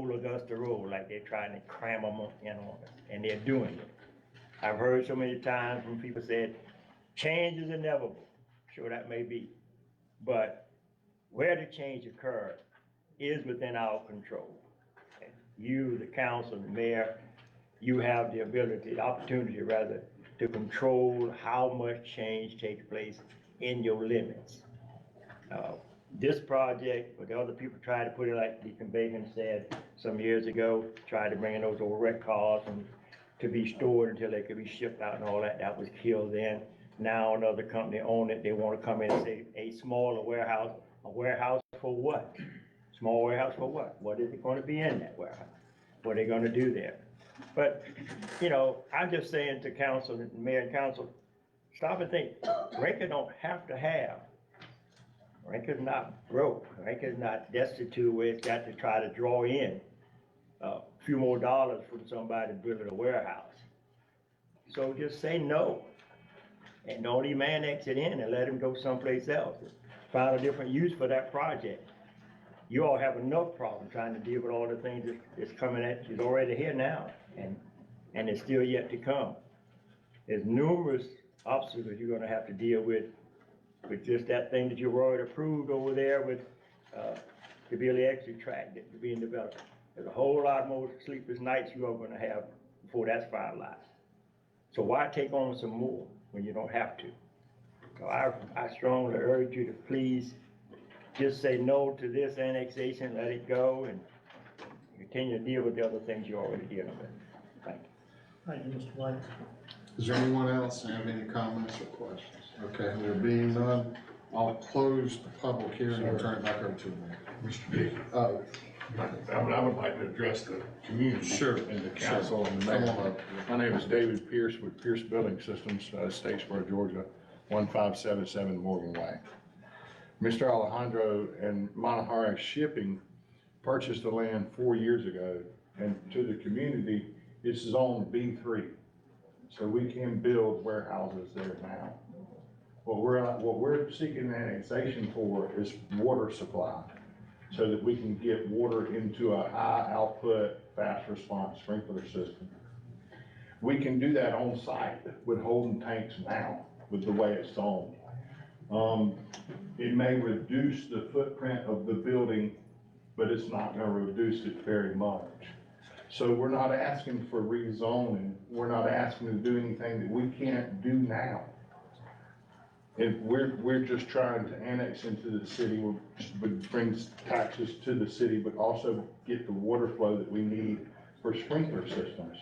Augusta Road, like they're trying to cram them in on us, and they're doing it. I've heard so many times when people said, change is inevitable. Sure, that may be. But where the change occurred is within our control. You, the council, the mayor, you have the ability, the opportunity rather, to control how much change takes place in your limits. This project, but the other people tried to put it like Deacon Bacon said some years ago, tried to bring in those old wreck cars and to be stored until they could be shipped out and all that. That was killed then. Now another company own it. They want to come in and say a smaller warehouse. A warehouse for what? Small warehouse for what? What is it going to be in that warehouse? What are they going to do there? But, you know, I'm just saying to council, and mayor and council, stop and think. Rankin don't have to have. Rankin's not broke. Rankin's not destitute where it's got to try to draw in a few more dollars from somebody building a warehouse. So just say no. And don't even annex it in and let him go someplace else. Find a different use for that project. You all have enough problem trying to deal with all the things that's coming at you. It's already here now, and it's still yet to come. There's numerous obstacles you're gonna have to deal with just that thing that you've already approved over there with the Billy Exeter tract that's being developed. There's a whole lot more sleepless nights you are gonna have before that's finalized. So why take on some more when you don't have to? So I strongly urge you to please just say no to this annexation, let it go, and continue to deal with the other things you're already dealing with. Thank you. Thank you, Mr. White. Is there anyone else have any comments or questions? Okay, there being none, I'll close the public hearing and turn it back over to the mayor. Mr. Dickey, I would like to address the community. Sure. And the council and the Come mayor. on up. My name is David Pierce with Pierce Building Systems, Statesboro, Georgia, 1577 Morgan Way. Mr. Alejandro and Monahara Shipping purchased the land 4 years ago, and to the community, it's zoned B3. So we can build warehouses there now. What we're seeking annexation for is water supply, so that we can get water into a high output, fast response sprinkler system. We can do that on site with holding tanks now with the way it's zoned. It may reduce the footprint of the building, but it's not going to reduce it very much. So we're not asking for rezoning. We're not asking to do anything that we can't do now. If we're just trying to annex into the city, which brings taxes to the city, but also get the water flow that we need for sprinkler systems.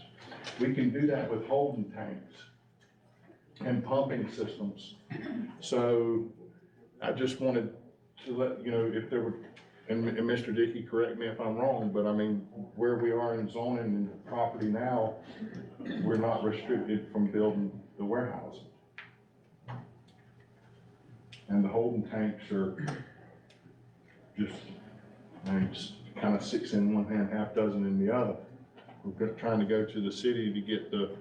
We can do that with holding tanks and pumping systems. So I just wanted to let you know if there were, and Mr. Dickey, correct me if I'm wrong, but I mean, where we are in zoning and the property now, we're not restricted from building the warehouse. And the holding tanks are just, I mean, kind of 6 in one hand, half dozen in the other. We're trying to go to the city to get the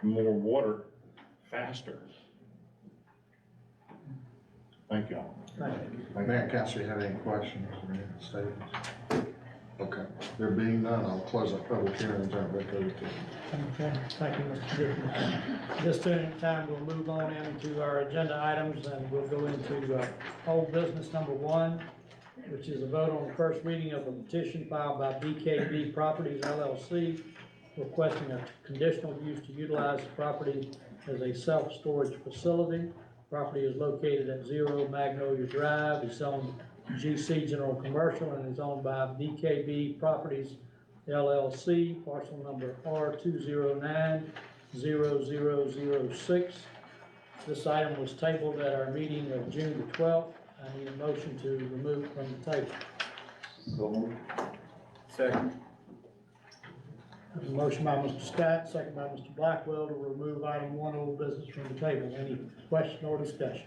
more water faster. Thank you all. Thank you. Mayor and council, you have any questions or any statements? Okay, there being none, I'll close our public hearing and turn it back over to you. Okay, thank you, Mr. Dickey. This time we'll move on into our agenda items, and we'll go into old business number 1, which is a vote on the first reading of a petition filed by BKB Properties LLC requesting a conditional use to utilize the property as a self-storage facility. Property is located at 0 Magnolia Drive. It's owned GC General Commercial and is owned by BKB Properties LLC, parcel number R2090006. This item was tabled at our meeting of June the 12th. I need a motion to remove it from the table. So moved. Second. There's a motion by Mr. Scott, second by Mr. Blackwell to remove item 1 old business from the table. Any question or discussion?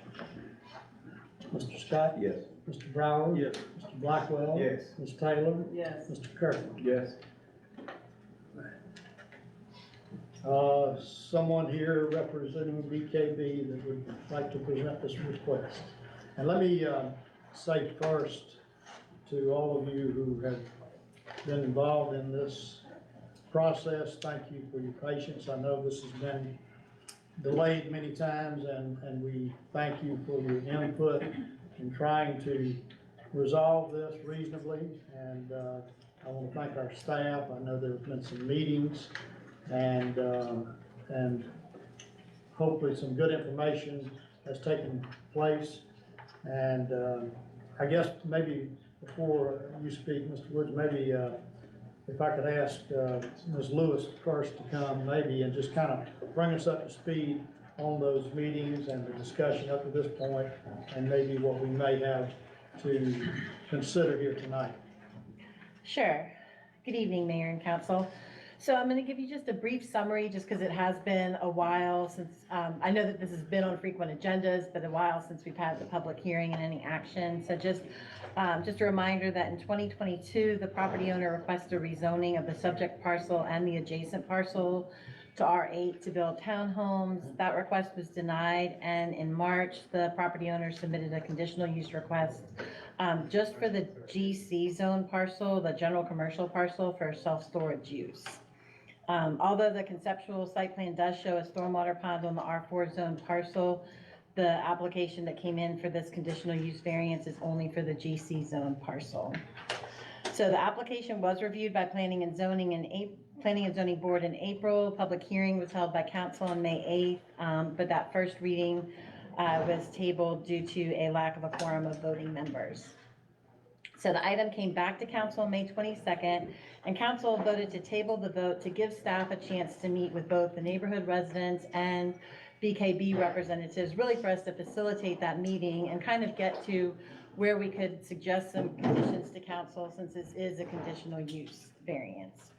Mr. Scott? Yes. Mr. Brower? Yes. Mr. Blackwell? Yes. Ms. Taylor? Yes. Mr. Kirkland? Yes. Someone here representing BKB that would like to present this request. And let me say first to all of you who have been involved in this process. Thank you for your patience. I know this has been delayed many times, and we thank you for your input in trying to resolve this reasonably. And I want to thank our staff. I know there have been some meetings, and hopefully some good information has taken place. And I guess maybe before you speak, Mr. Woods, maybe if I could ask Ms. Lewis first to come maybe and just kind of bring us up to speed on those meetings and the discussion up to this point, and maybe what we may have to consider here tonight. Sure. Good evening, Mayor and Council. So I'm going to give you just a brief summary, just because it has been a while since, I know that this has been on frequent agendas, but a while since we've had the public hearing and any action. So just a reminder that in 2022, the property owner requested a rezoning of the subject parcel and the adjacent parcel to R8 to build townhomes. That request was denied, and in March, the property owner submitted a conditional use request just for the GC zone parcel, the general commercial parcel, for self-storage use. Although the conceptual site plan does show a stormwater pond on the R4 zone parcel, the application that came in for this conditional use variance is only for the GC zone parcel. So the application was reviewed by Planning and Zoning Board in April. Public hearing was held by council on May 8th, but that first reading was tabled due to a lack of a quorum of voting members. So the item came back to council on May 22nd, and council voted to table the vote to give staff a chance to meet with both the neighborhood residents and BKB representatives, really for us to facilitate that meeting and kind of get to where we could suggest some conditions to council, since this is a conditional use variance.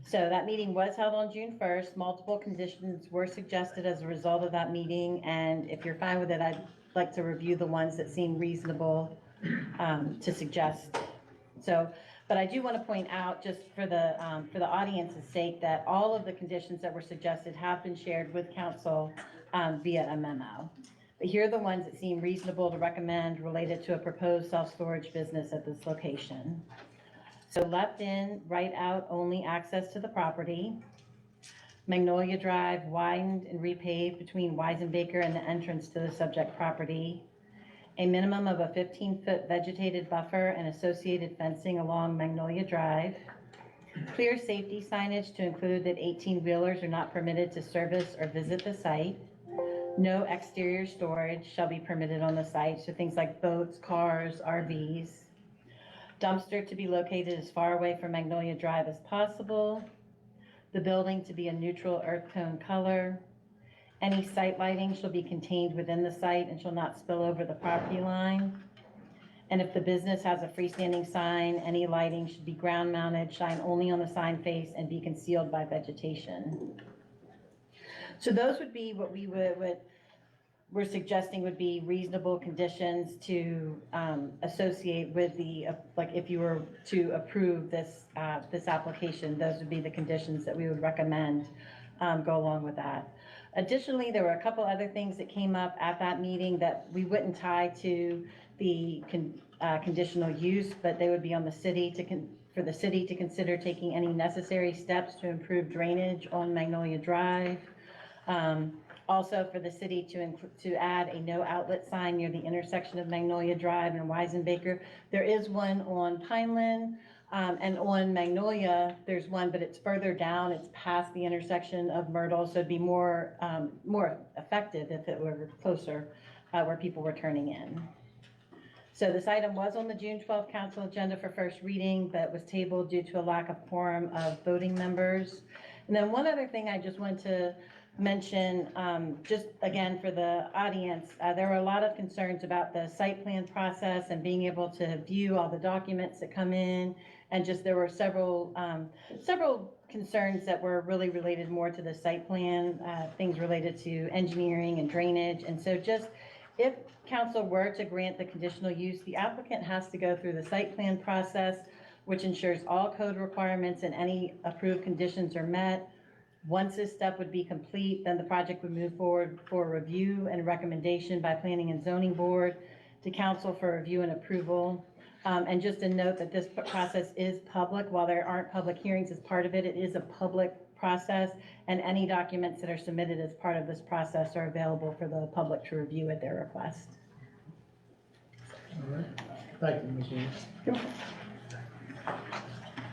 So that meeting was held on June 1st. Multiple conditions were suggested as a result of that meeting, and if you're fine with it, I'd like to review the ones that seem reasonable to suggest. So, but I do want to point out, just for the audience's sake, that all of the conditions that were suggested have been shared with council via a memo. But here are the ones that seem reasonable to recommend related to a proposed self-storage business at this location. So left in, right out only access to the property. Magnolia Drive widened and repaved between Weisenbaker and the entrance to the subject property. A minimum of a 15-foot vegetated buffer and associated fencing along Magnolia Drive. Clear safety signage to include that 18-wheelers are not permitted to service or visit the site. No exterior storage shall be permitted on the site, so things like boats, cars, RVs. Dumpster to be located as far away from Magnolia Drive as possible. The building to be a neutral earth tone color. Any site lighting shall be contained within the site and shall not spill over the property line. And if the business has a freestanding sign, any lighting should be ground mounted, shine only on the sign face, and be concealed by vegetation. So those would be what we're suggesting would be reasonable conditions to associate with the, like if you were to approve this application, those would be the conditions that we would recommend go along with that. Additionally, there were a couple other things that came up at that meeting that we wouldn't tie to the conditional use, but they would be on the city for the city to consider taking any necessary steps to improve drainage on Magnolia Drive. Also for the city to add a no outlet sign near the intersection of Magnolia Drive and Weisenbaker. There is one on Pineland, and on Magnolia, there's one, but it's further down. It's past the intersection of Myrtle, so it'd be more effective if it were closer where people were turning in. So this item was on the June 12th council agenda for first reading, but was tabled due to a lack of quorum of voting members. And then one other thing I just want to mention, just again for the audience, there were a lot of concerns about the site plan process and being able to view all the documents that come in, and just there were several concerns that were really related more to the site plan, things related to engineering and drainage. And so just if council were to grant the conditional use, the applicant has to go through the site plan process, which ensures all code requirements and any approved conditions are met. Once this step would be complete, then the project would move forward for review and recommendation by Planning and Zoning Board to council for review and approval. And just a note that this process is public. While there aren't public hearings as part of it, it is a public process. And any documents that are submitted as part of this process are available for the public to review at their request. All right. Thank you, Ms. Ennis.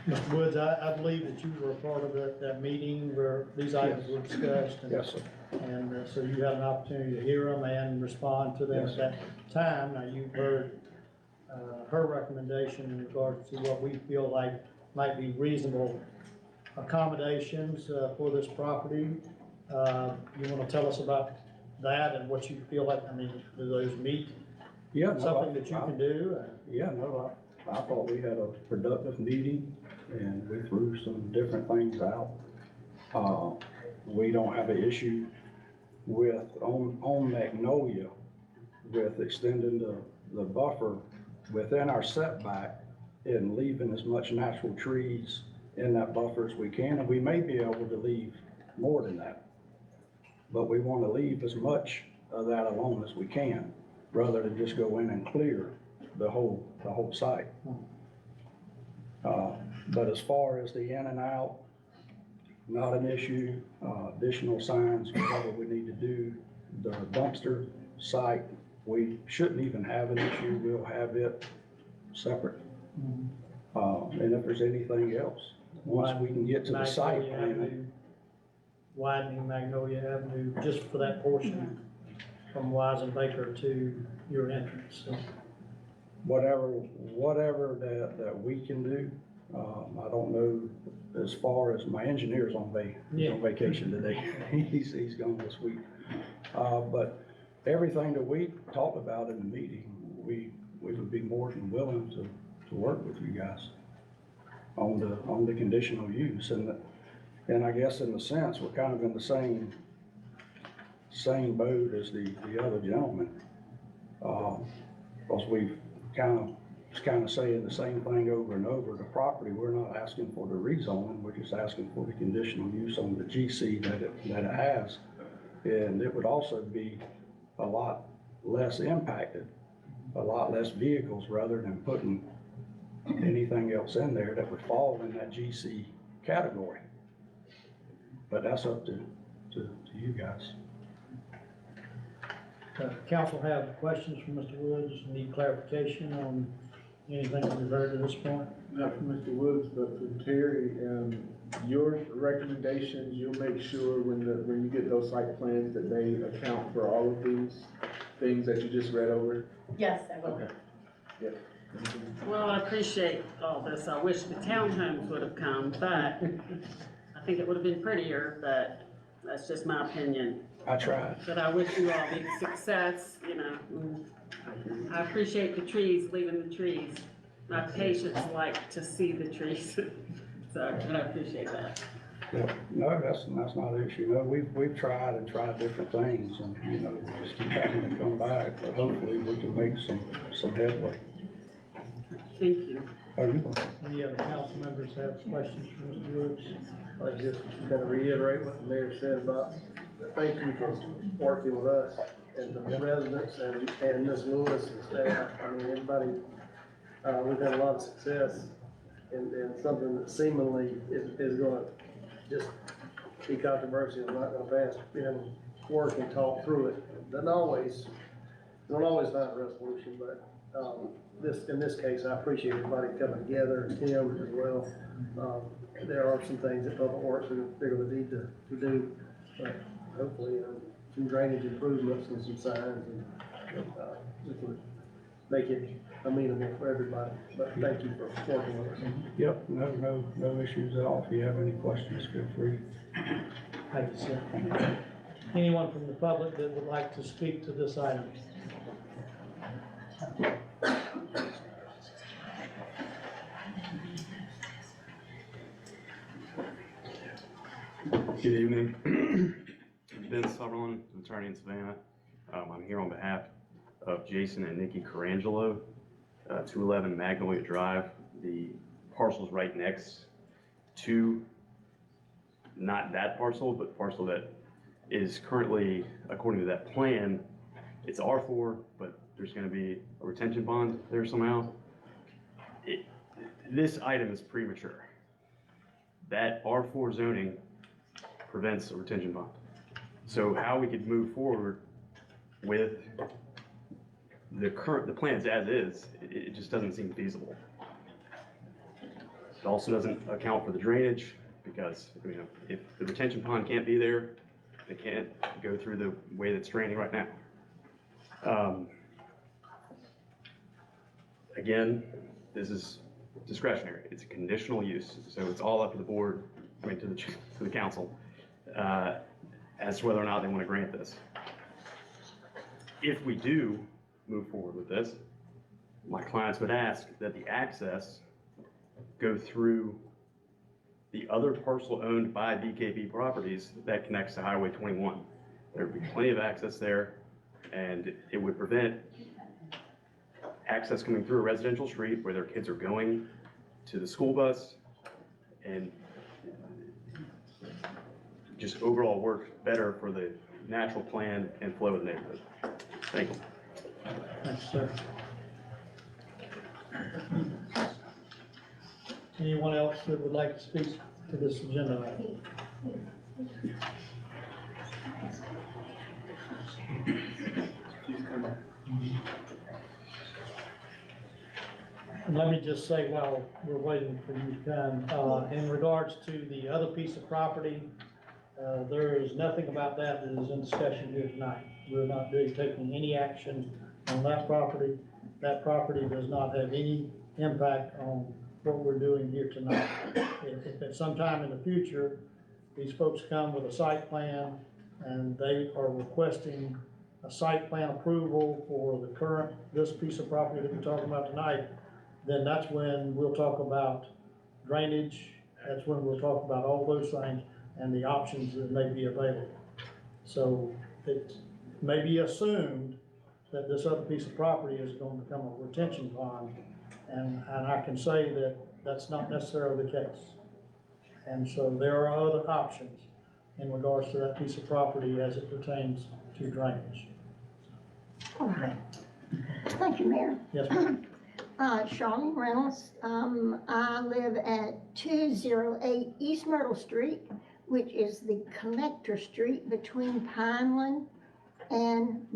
Mr. Woods, I believe that you were a part of that meeting where these items were discussed. And- Yes, sir. And so you had an opportunity to hear them and respond to them Yes, at that time. Now, you've heard her recommendation in regards to what we feel like might be reasonable accommodations for this property. You want to tell us about that and what you feel like, I mean, do those meet Yeah, no, something that you can do? Yeah, no, I thought we had a productive meeting and we threw some different things out. We don't have an issue with, on Magnolia, with extending the buffer within our setback and leaving as much natural trees in that buffer as we can, and we may be able to leave more than that. But we want to leave as much of that alone as we can, rather than just go in and clear the whole site. But as far as the in and out, not an issue. Additional signs, whatever we need to do. The dumpster site, we shouldn't even have an issue. We'll have it separate. And if there's anything else, once we can get to the site Magnolia plan, Avenue, widening Magnolia Avenue just for that portion from Wise and Baker to your entrance. So, whatever that we can do. I don't know, as far as my engineer's on vacation today. He's gone this week. But everything that we talked about in the meeting, we would be more than willing to work with you guys on the conditional use. And I guess in a sense, we're kind of in the same boat as the other gentleman. Because we've kind of saying the same thing over and over. The property, we're not asking for the rezoning, we're just asking for the conditional use on the GC that it has. And it would also be a lot less impacted, a lot less vehicles, rather than putting anything else in there that would fall in that GC category. But that's up to you guys. Council have questions from Mr. Woods, need clarification on anything that we've heard to this point? Not from Mr. Woods, but from Terry, your recommendations, you'll make sure when you get those site plans that they account for all of these things that you just read over? Yes, I will. Okay. Yeah. Well, I appreciate all this. I wish the townhomes would have come, but I think it would have been prettier, but that's just my opinion. I tried. But I wish you all big success, you know. I appreciate the trees, leaving the trees. My patients like to see the trees, so, and I appreciate that. Yeah, no, that's not an issue. No, we've tried and tried different things, and, you know, just keep having to come back, but hopefully we can make some headway. Thank you. Oh, you want? Any other council members have questions for Mr. Woods? I just kind of reiterate what the mayor said about, thank you for working with us and the residents and Ms. Lewis and staff. I mean, everybody, we've had a lot of success in something that seemingly is gonna just be controversial, not gonna pass, work and talk through it. Don't always find a resolution, but, in this case, I appreciate everybody coming together, and Tim as well. There are some things that Public Works they're gonna need to do, but hopefully, some drainage improvements and some signs, and, we can make it amenable for everybody. But thank you for working with us. Yep, no issues at all. If you have any questions, feel free. Thank you, sir. Anyone from the public that would like to speak to this item? Good evening. Ben Sutherland, attorney in Savannah. I'm here on behalf of Jason and Nikki Carangelo, 211 Magnolia Drive. The parcel's right next to, not that parcel, but parcel that is currently, according to that plan, it's R4, but there's gonna be a retention pond there somehow. This item is premature. That R4 zoning prevents a retention pond. So how we could move forward with the plans as is, it just doesn't seem feasible. It also doesn't account for the drainage, because, if the retention pond can't be there, it can't go through the way that's draining right now. Again, this is discretionary. It's a conditional use, so it's all up to the board, to the council, as to whether or not they want to grant this. If we do move forward with this, my clients would ask that the access go through the other parcel owned by BKP Properties that connects to Highway 21. There would be plenty of access there, and it would prevent access coming through a residential street where their kids are going to the school bus, and just overall work better for the natural plan and flow of the neighborhood. Thank you. Thanks, sir. Anyone else that would like to speak to this agenda item? And let me just say while we're waiting for you to come, in regards to the other piece of property, there is nothing about that is in discussion here tonight. We're not taking any action on that property. That property does not have any impact on what we're doing here tonight. If at some time in the future, these folks come with a site plan and they are requesting a site plan approval for this piece of property that we're talking about tonight, then that's when we'll talk about drainage. That's when we'll talk about all those things and the options that may be available. So it may be assumed that this other piece of property is going to become a retention pond, and I can say that that's not necessarily the case. And so there are other options in regards to that piece of property as it pertains to drainage. All right. Thank you, Mayor. Yes, ma'am. Charlene Reynolds. I live at 208 East Myrtle Street, which is the connector street between Pineland and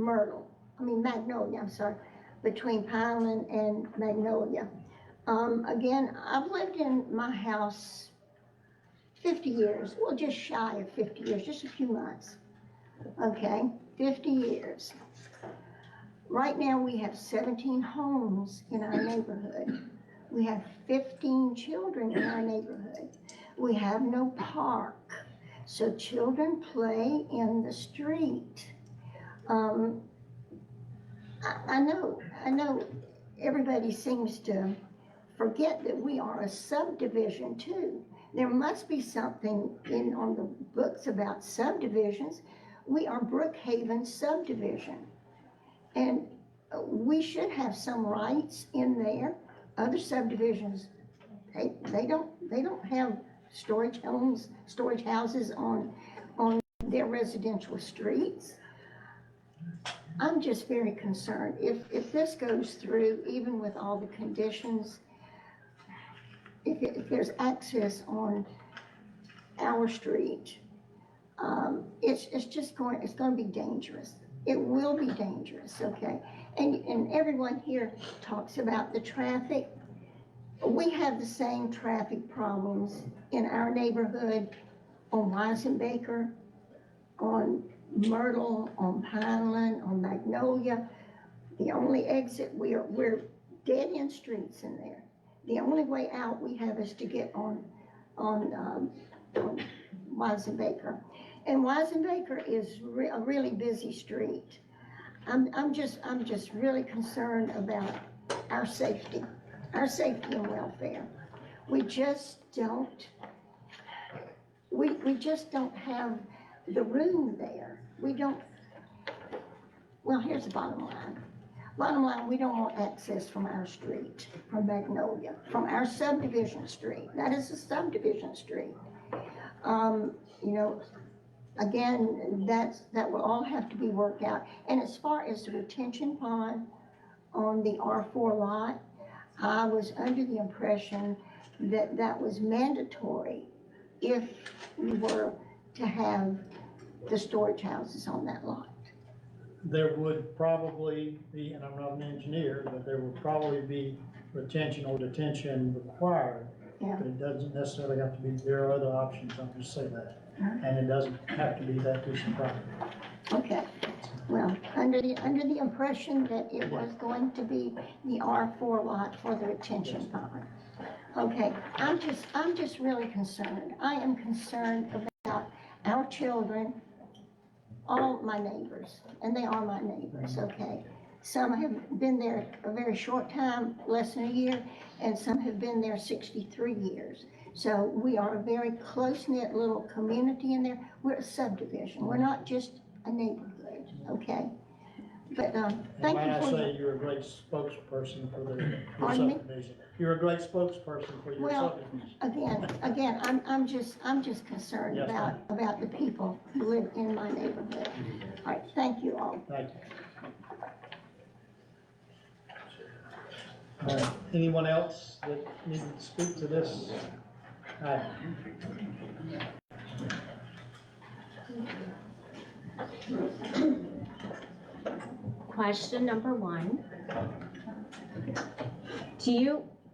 Magnolia, I'm sorry, between Pineland and Magnolia. Again, I've lived in my house 50 years, well, just shy of 50 years, just a few months. Okay, 50 years. Right now, we have 17 homes in our neighborhood. We have 15 children in our neighborhood. We have no park, so children play in the street. I know everybody seems to forget that we are a subdivision too. There must be something on the books about subdivisions. We are Brookhaven subdivision. And we should have some rights in there. Other subdivisions, they don't have storage houses on their residential streets. I'm just very concerned. If this goes through, even with all the conditions, if there's access on our street, it's going to be dangerous. It will be dangerous, okay? And everyone here talks about the traffic. We have the same traffic problems in our neighborhood on Weisenbaker, on Myrtle, on Pineland, on Magnolia. The only exit, we're dead end streets in there. The only way out we have is to get on Weisenbaker. And Weisenbaker is a really busy street. I'm just really concerned about our safety and welfare. We just don't have the room there. Well, here's the bottom line. Bottom line, we don't want access from our street, from Magnolia, from our subdivision street. That is a subdivision street. Again, that will all have to be worked out. And as far as the retention pond on the R4 lot, I was under the impression that that was mandatory if you were to have the storage houses on that lot. There would probably be, and I'm not an engineer, but there would probably be retention or detention required. Yeah. But it doesn't necessarily have to be, there are other options, I'll just say that. And it doesn't have to be that piece of property. Okay, well, under the impression that it was going to be the R4 lot for the retention pond. Okay, I'm just really concerned. I am concerned about our children, all my neighbors, and they are my neighbors, okay? Some have been there a very short time, less than a year, and some have been there 63 years. So we are a very close-knit little community in there. We're a subdivision. We're not just a neighborhood, okay? But, thank And you might I for say, your, you're a great spokesperson for your Pardon me? subdivision. You're a great spokesperson for your Well, subdivision. again, I'm just concerned Yes, ma'am. about the people who live in my neighborhood. All right, thank you all. Thank you. All right, anyone else that needs to speak to this? Question number one.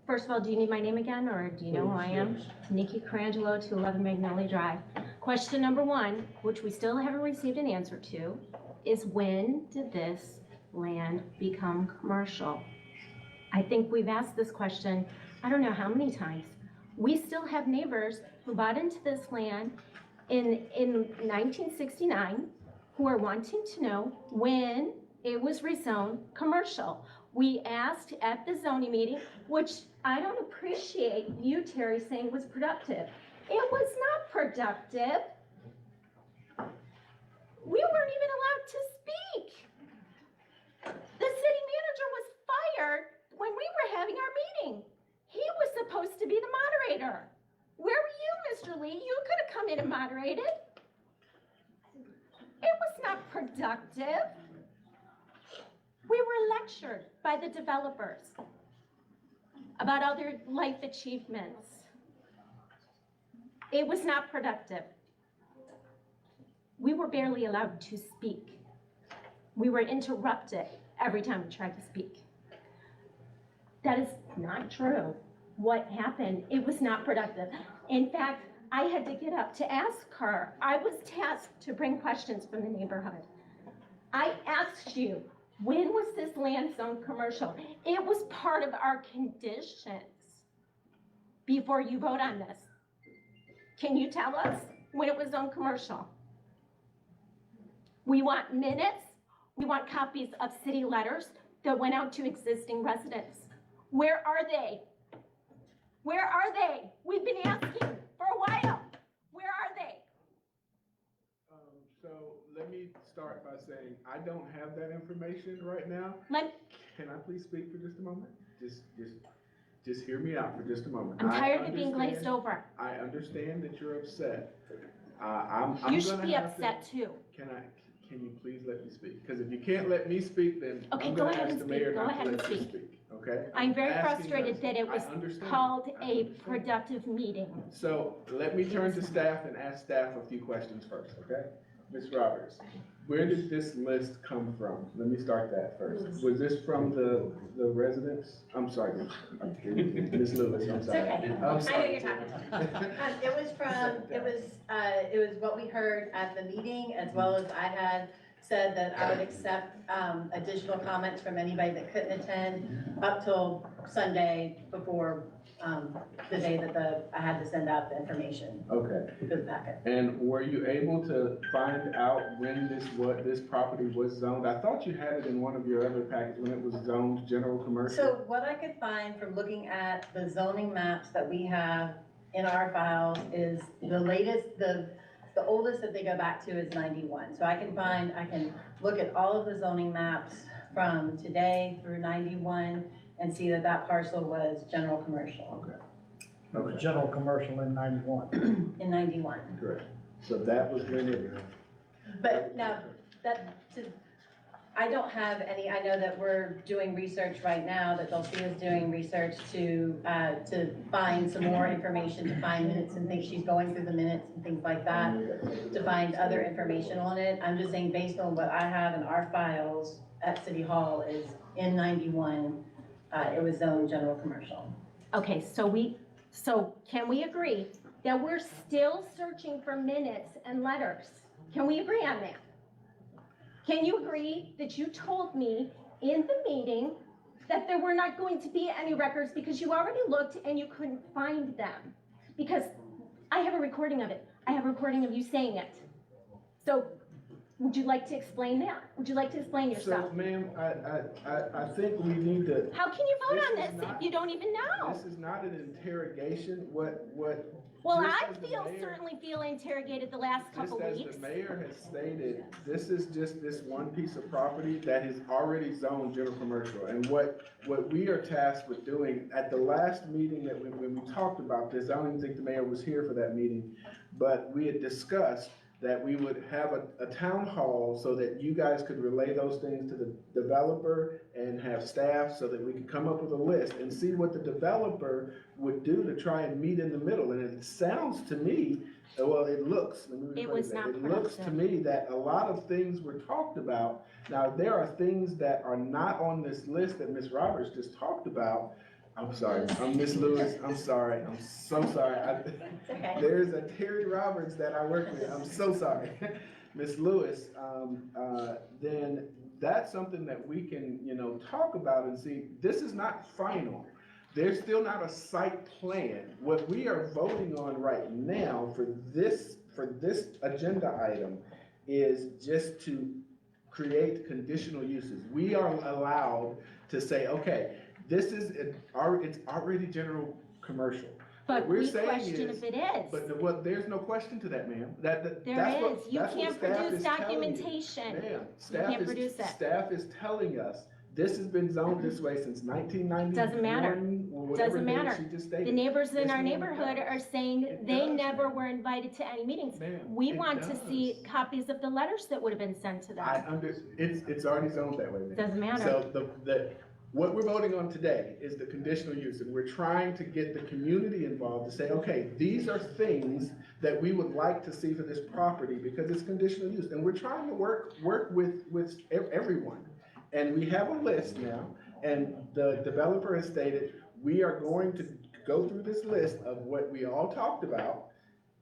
First of all, do you need my name again, or do you know who I am? Please, Nikki Carangelo, 211 Magnolia Drive. Question number one, which we still haven't received an answer to, is when did this land become commercial? I think we've asked this question, I don't know how many times. We still have neighbors who bought into this land in 1969 who are wanting to know when it was rezoned commercial. We asked at the zoning meeting, which I don't appreciate you, Terry, saying was productive. It was not productive. We weren't even allowed to speak. The city manager was fired when we were having our meeting. He was supposed to be the moderator. Where were you, Mr. Lee? You could have come in and moderated. It was not productive. We were lectured by the developers about all their life achievements. It was not productive. We were barely allowed to speak. We were interrupted every time we tried to speak. That is not true. What happened, it was not productive. In fact, I had to get up to ask her. I was tasked to bring questions from the neighborhood. I asked you, when was this land zoned commercial? It was part of our conditions before you vote on this. Can you tell us when it was zoned commercial? We want minutes. We want copies of city letters that went out to existing residents. Where are they? Where are they? We've been asking for a while. Where are they? So let me start by saying, I don't have that information right now. Can I please speak for just a moment? Just hear me out for just a moment. I'm tired of being glazed over. I understand that you're upset. You should be upset too. Can you please let me speak? Because if you can't let me speak, then Okay, I'm go gonna ahead ask and the speak. mayor Go not ahead to and let you speak. speak, okay? I'm very asking frustrated that it was I understand. called I a understand. productive meeting. So let me turn to staff and ask staff a few questions first, okay? Ms. Roberts, where did this list come from? Let me start that first. Was this from the residents? I'm sorry, Ms. Lewis, I'm sorry. okay. I'm I know sorry. you're talking. It was what we heard at the meeting, as well as I had said that I would accept, additional comments from anybody that couldn't attend up till Sunday before, the day that I had to send out the information Okay. for the packet. And were you able to find out when this property was zoned? I thought you had it in one of your other packets when it was zoned general commercial. So what I could find from looking at the zoning maps that we have in our files is the latest, the oldest that they go back to is 91. So I can look at all of the zoning maps from today through 91 and see that parcel was general commercial. It was general commercial in 91. In 91. Correct. So that was when it. But now, I don't have any, I know that we're doing research right now, that Dulcia's doing research to find some more information, to find minutes and things, she's going through the minutes and things like that, to find other information on it. I'm just saying, based on what I have in our files at City Hall, is in 91, it was zoned general commercial. Okay, so can we agree that we're still searching for minutes and letters? Can we agree on that? Can you agree that you told me in the meeting that there were not going to be any records because you already looked and you couldn't find them? Because I have a recording of it. I have a recording of you saying it. So would you like to explain that? Would you like to explain yourself? So, ma'am, I think we need to. How can you vote on This is this not- if you don't even know? This is not an interrogation, what. Well, just I as the feel, mayor- certainly feel interrogated the last couple Just as weeks. the mayor has stated, this is just this one piece of property that is already zoned general commercial. And what we are tasked with doing, at the last meeting that when we talked about this, I don't even think the mayor was here for that meeting, but we had discussed that we would have a town hall so that you guys could relay those things to the developer and have staff so that we could come up with a list and see what the developer would do to try and meet in the middle. And it sounds to me, well, it looks, let me It rephrase was that. not It looks to productive. me that a lot of things were talked about. Now, there are things that are not on this list that Ms. Roberts just talked about. I'm sorry, I'm Ms. Lewis, I'm sorry, I'm so sorry. Okay. There's a Terry Roberts that I work with, I'm so sorry. Ms. Lewis, then that's something that we can, talk about and see. This is not final. There's still not a site plan. What we are voting on right now for this agenda item is just to create conditional uses. We are allowed to say, okay, this is, it's already general commercial. But What we're we saying question is- if it is. But there's no question to that, ma'am. That's There what- is. You that's what can't staff produce is telling you. documentation. Ma'am, can't produce it. Staff is telling us, this has been zoned this way since 1991. Doesn't matter. Or whatever Doesn't date matter. she just stated. The neighbors in Yes, our ma'am, it neighborhood does. are saying It they does, never ma'am. were invited to any meetings. Ma'am, We it want to does. see copies of the letters that would have been sent to them. It's already zoned that way, ma'am. Doesn't matter. So what we're voting on today is the conditional use, and we're trying to get the community involved to say, okay, these are things that we would like to see for this property because it's conditional use. And we're trying to work with everyone. And we have a list now, and the developer has stated, we are going to go through this list of what we all talked about,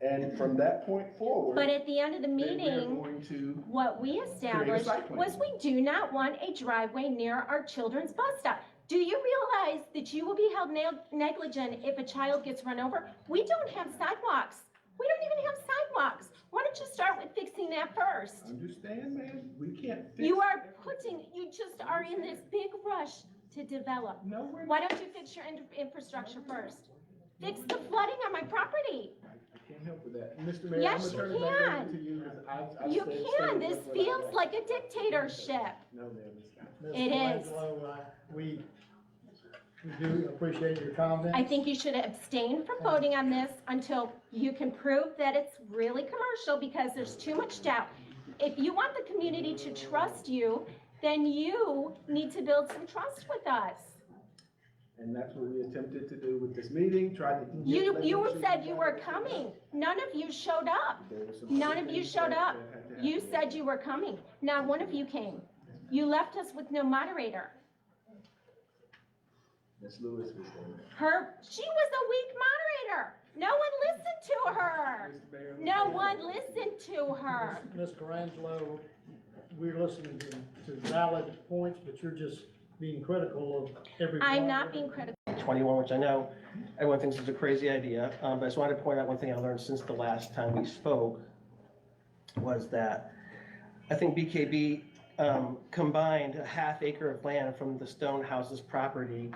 and from that point forward. But at the end of the then we're meeting, going to what we established site plan. was we do not want a driveway near our children's bus stop. Do you realize that you will be held negligent if a child gets run over? We don't have sidewalks. We don't even have sidewalks. Why don't you start with fixing that first? Understand, man, we can't fix. You just are in this big rush to develop. No, we're not. Why don't you fix your infrastructure first? Fix the flooding on my property. I can't help with that. Mr. Mayor, I'm Yes, gonna turn you it back can. over to you, 'cause I've You stated can. This what I feels like. like a dictatorship. No, ma'am, it's not. Ms. It is. Colangelo, we do appreciate your comments. I think you should abstain from voting on this until you can prove that it's really commercial, because there's too much doubt. If you want the community to trust you, then you need to build some trust with us. And that's what we attempted to do with this meeting, tried to. get You legislation said you were done. coming. None of you showed up. There were some None other of you things showed that up. had to You happen. said you were coming. Not one of you came. You left us with no moderator. Ms. Lewis was there. She was a weak moderator. No one listened to her. Mr. Mayor, No one listened to her. Ms. Colangelo, we're listening to valid points, but you're just being critical of everyone. I'm not being critical. 21, which I know everyone thinks is a crazy idea, but I just wanted to point out one thing I learned since the last time we spoke was that I think BKB combined a half acre of land from the Stonehouse's property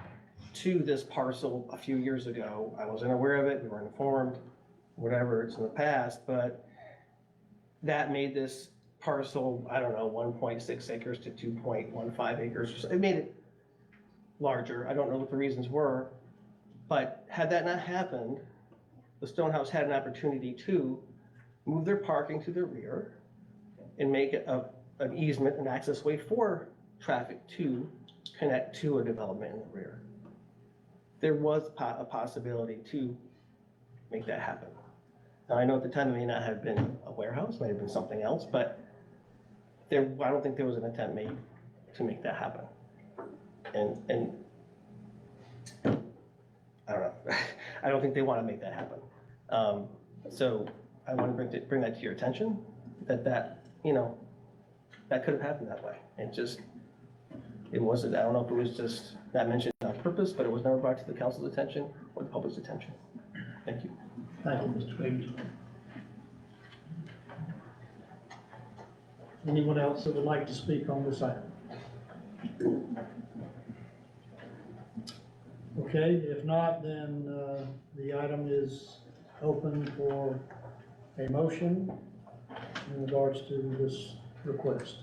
to this parcel a few years ago. I wasn't aware of it, we weren't informed, whatever, it's in the past, but that made this parcel, I don't know, 1.6 acres to 2.15 acres. It made it larger. I don't know what the reasons were, but had that not happened, the Stonehouse had an opportunity to move their parking to the rear and make it a an easement, an access way for traffic to connect to a development in the rear. There was a possibility to make that happen. Now, I know at the time it may not have been a warehouse, may have been something else, but I don't think there was an attempt made to make that happen. And I don't know, I don't think they want to make that happen. So I want to bring that to your attention, that could have happened that way. It wasn't, I don't know if it was just not mentioned on purpose, but it was never brought to the council's attention or the public's attention. Thank you. Thank you, Mr. Wiggins. Anyone else that would like to speak on this item? Okay, if not, then the item is open for a motion in regards to this request.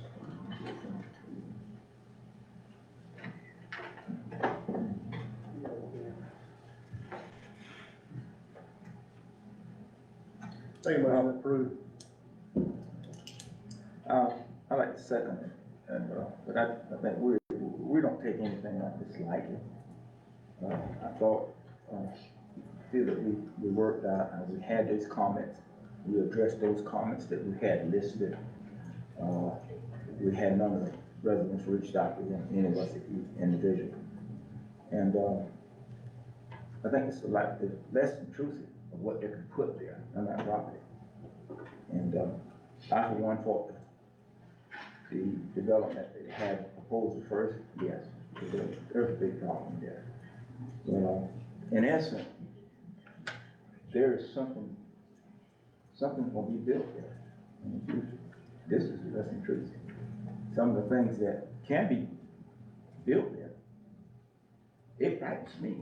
Think about it, approved. I like to second it, and, but I think we don't take anything like this lightly. I thought, feel that we worked out, and we had those comments, we addressed those comments that we had listed. We had none of the residents reached out to them, any of us individually. And, I think it's like less intrusive of what they can put there on that property. And, I for one thought the development they had proposed at first, yes, there's a big problem there. In essence, there is something gonna be built there in the future. This is less intrusive. Some of the things that can be built there, it frightens me.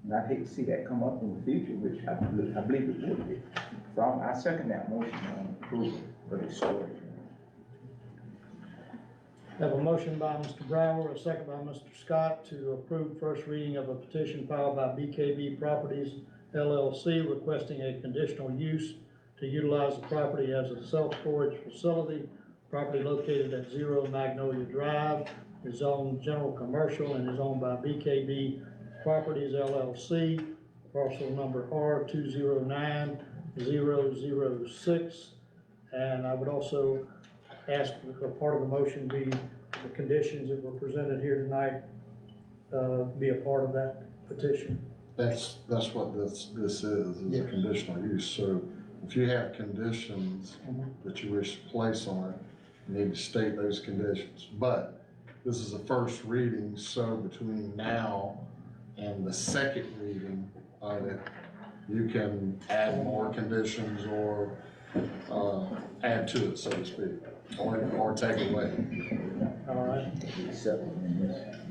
And I hate to see that come up in the future, which I believe it would be. So I second that motion on approval for this storage. Have a motion by Mr. Brower, a second by Mr. Scott to approve first reading of a petition filed by BKB Properties LLC requesting a conditional use to utilize the property as a self-storage facility. Property located at 0 Magnolia Drive is zoned general commercial and is owned by BKB Properties LLC, parcel number R209006. And I would also ask that a part of the motion be the conditions that were presented here tonight, be a part of that petition. That's what this is Yes. a conditional use. So if you have conditions that you wish to place on it, you need to state those conditions. But this is a first reading, so between now and the second reading of it, you can add more conditions or add to it, so to speak, or take away. All right.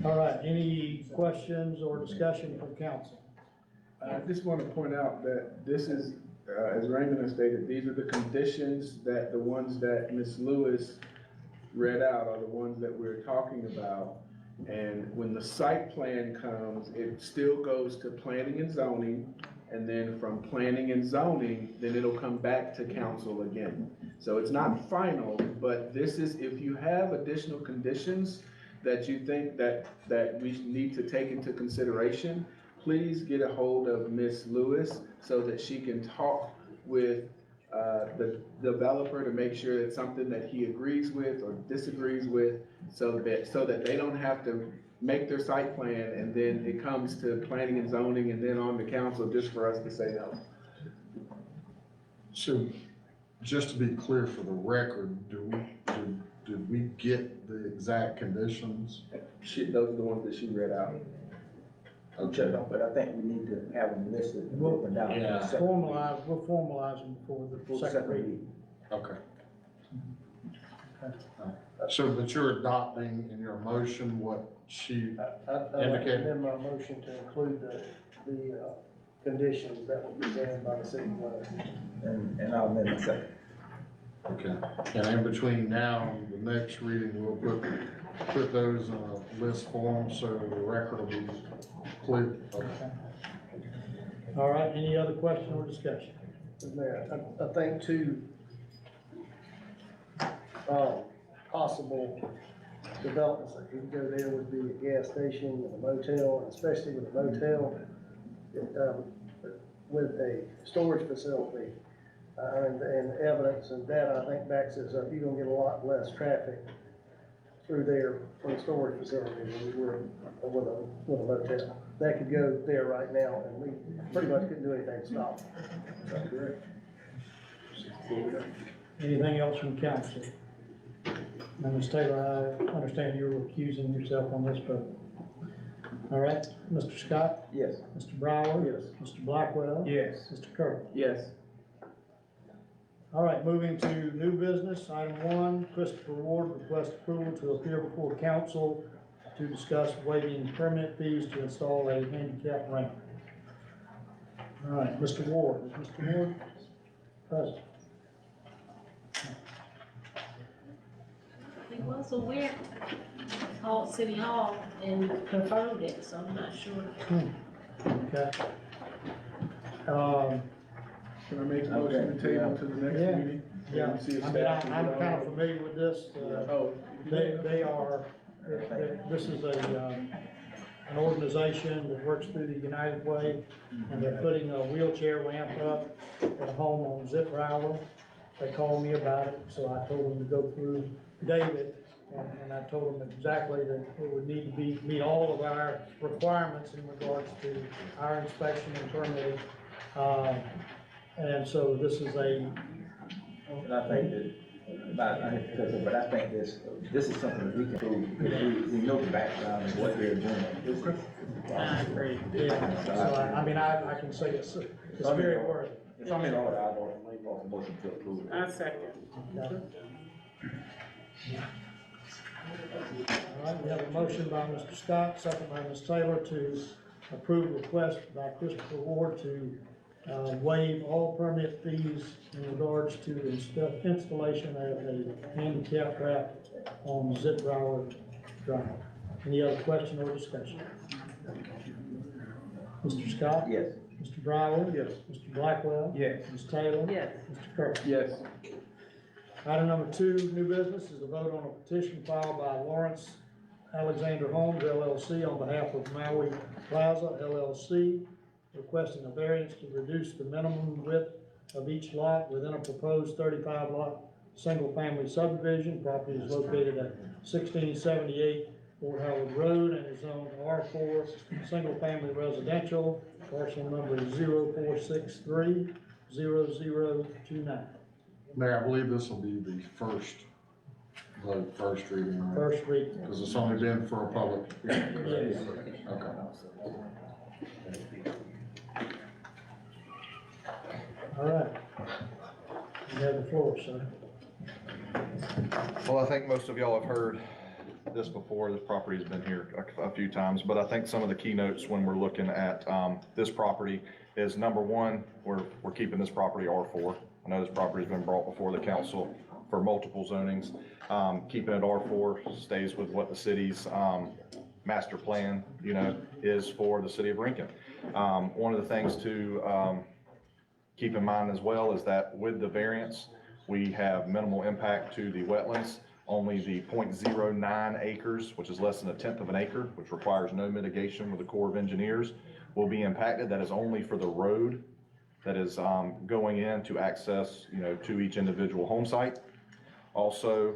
All right, any questions or discussion from council? I just want to point out that this is, as Raymond has stated, these are the conditions that the ones that Ms. Lewis read out are the ones that we're talking about. And when the site plan comes, it still goes to planning and zoning. And then from planning and zoning, then it'll come back to council again. So it's not final, but this is, if you have additional conditions that you think that we need to take into consideration, please get a hold of Ms. Lewis so that she can talk with the developer to make sure it's something that he agrees with or disagrees with, so that they don't have to make their site plan and then it comes to planning and zoning and then on to council just for us to say no. So just to be clear for the record, did we get the exact conditions? Those are the ones that she read out. Okay. But I think we need to have them listed and broken down. Yeah. We'll formalize them before the second reading. Okay. So, but you're adopting in your motion what she I'd like to amend my motion to include the conditions that were presented by the city planner. And I'll amend my second. Okay, and in between now and the next reading, we'll put those in a list form so the record will be clear. Okay. All right, any other question or discussion? Mayor, I think too, possible developments. Like you can go there would be a gas station and a motel, and especially with a motel, with a storage facility, and evidence and data, I think Max says, you're gonna get a lot less traffic through there from the storage facility than you would with a motel. That could go there right now, and we pretty much couldn't do anything to stop it. Is that correct? Anything else from council? Now, Ms. Taylor, I understand you're recusing yourself on this vote. All right, Mr. Scott? Yes. Mr. Brower? Yes. Mr. Blackwell? Yes. Mr. Kirk? Yes. All right, moving to new business, item 1, Christopher Ward requests approval to appear before council to discuss waiving permit fees to install a handicap ramp. All right, Mr. Ward, is Mr. Ward present? He was aware, called City Hall and confirmed it, so I'm not sure. Okay. Can I make a motion to table to the next Yeah. meeting? Yeah, See if I mean, staff can I'm get kind on. of familiar with this. Oh. They are, this is an organization that works through the United Way, and they're putting a wheelchair ramp up at a home on Zip Rower. They called me about it, so I told them to go through David, and I told them exactly that it would need to meet all of our requirements in regards to our inspection and permitting. And so this is And I think that, but I think this is something that we can do, we know the background of what they're doing. I agree. yeah, so I mean, I can say it's very worthy. If I'm in order, I want a motion to approve. I second. All right, we have a motion by Mr. Scott, second by Ms. Taylor to approve request by Christopher Ward to waive all permit fees in regards to installation of a handicap ramp on Zip Rower Drive. Any other question or discussion? Mr. Scott? Yes. Mr. Brower? Yes. Mr. Blackwell? Yes. Ms. Taylor? Yes. Mr. Kirk? Yes. Item number 2, new business, is a vote on a petition filed by Lawrence Alexander Homes LLC on behalf of Maui Plaza LLC, requesting a variance to reduce the minimum width of each lot within a proposed 35-lot single-family subdivision. Property is located at 1678 Fort Howard Road and is zoned R4, single-family residential. Parcel number is 04630029. Mayor, I believe this will be the first vote, first reading, right? First reading. Because it's only been for a public hearing. Yes. Okay. All right. You have the floor, sir. Well, I think most of y'all have heard this before. This property's been here a few times, but I think some of the keynotes when we're looking at this property is, number one, we're keeping this property R4. I know this property's been brought before the council for multiple zonings. Keeping it R4 stays with what the city's master plan, is for the city of Rincon. One of the things to keep in mind as well is that with the variance, we have minimal impact to the wetlands. Only the 0.09 acres, which is less than 1/10 of an acre, which requires no mitigation with the Corps of Engineers, will be impacted. That is only for the road that is going in to access, to each individual home site. Also,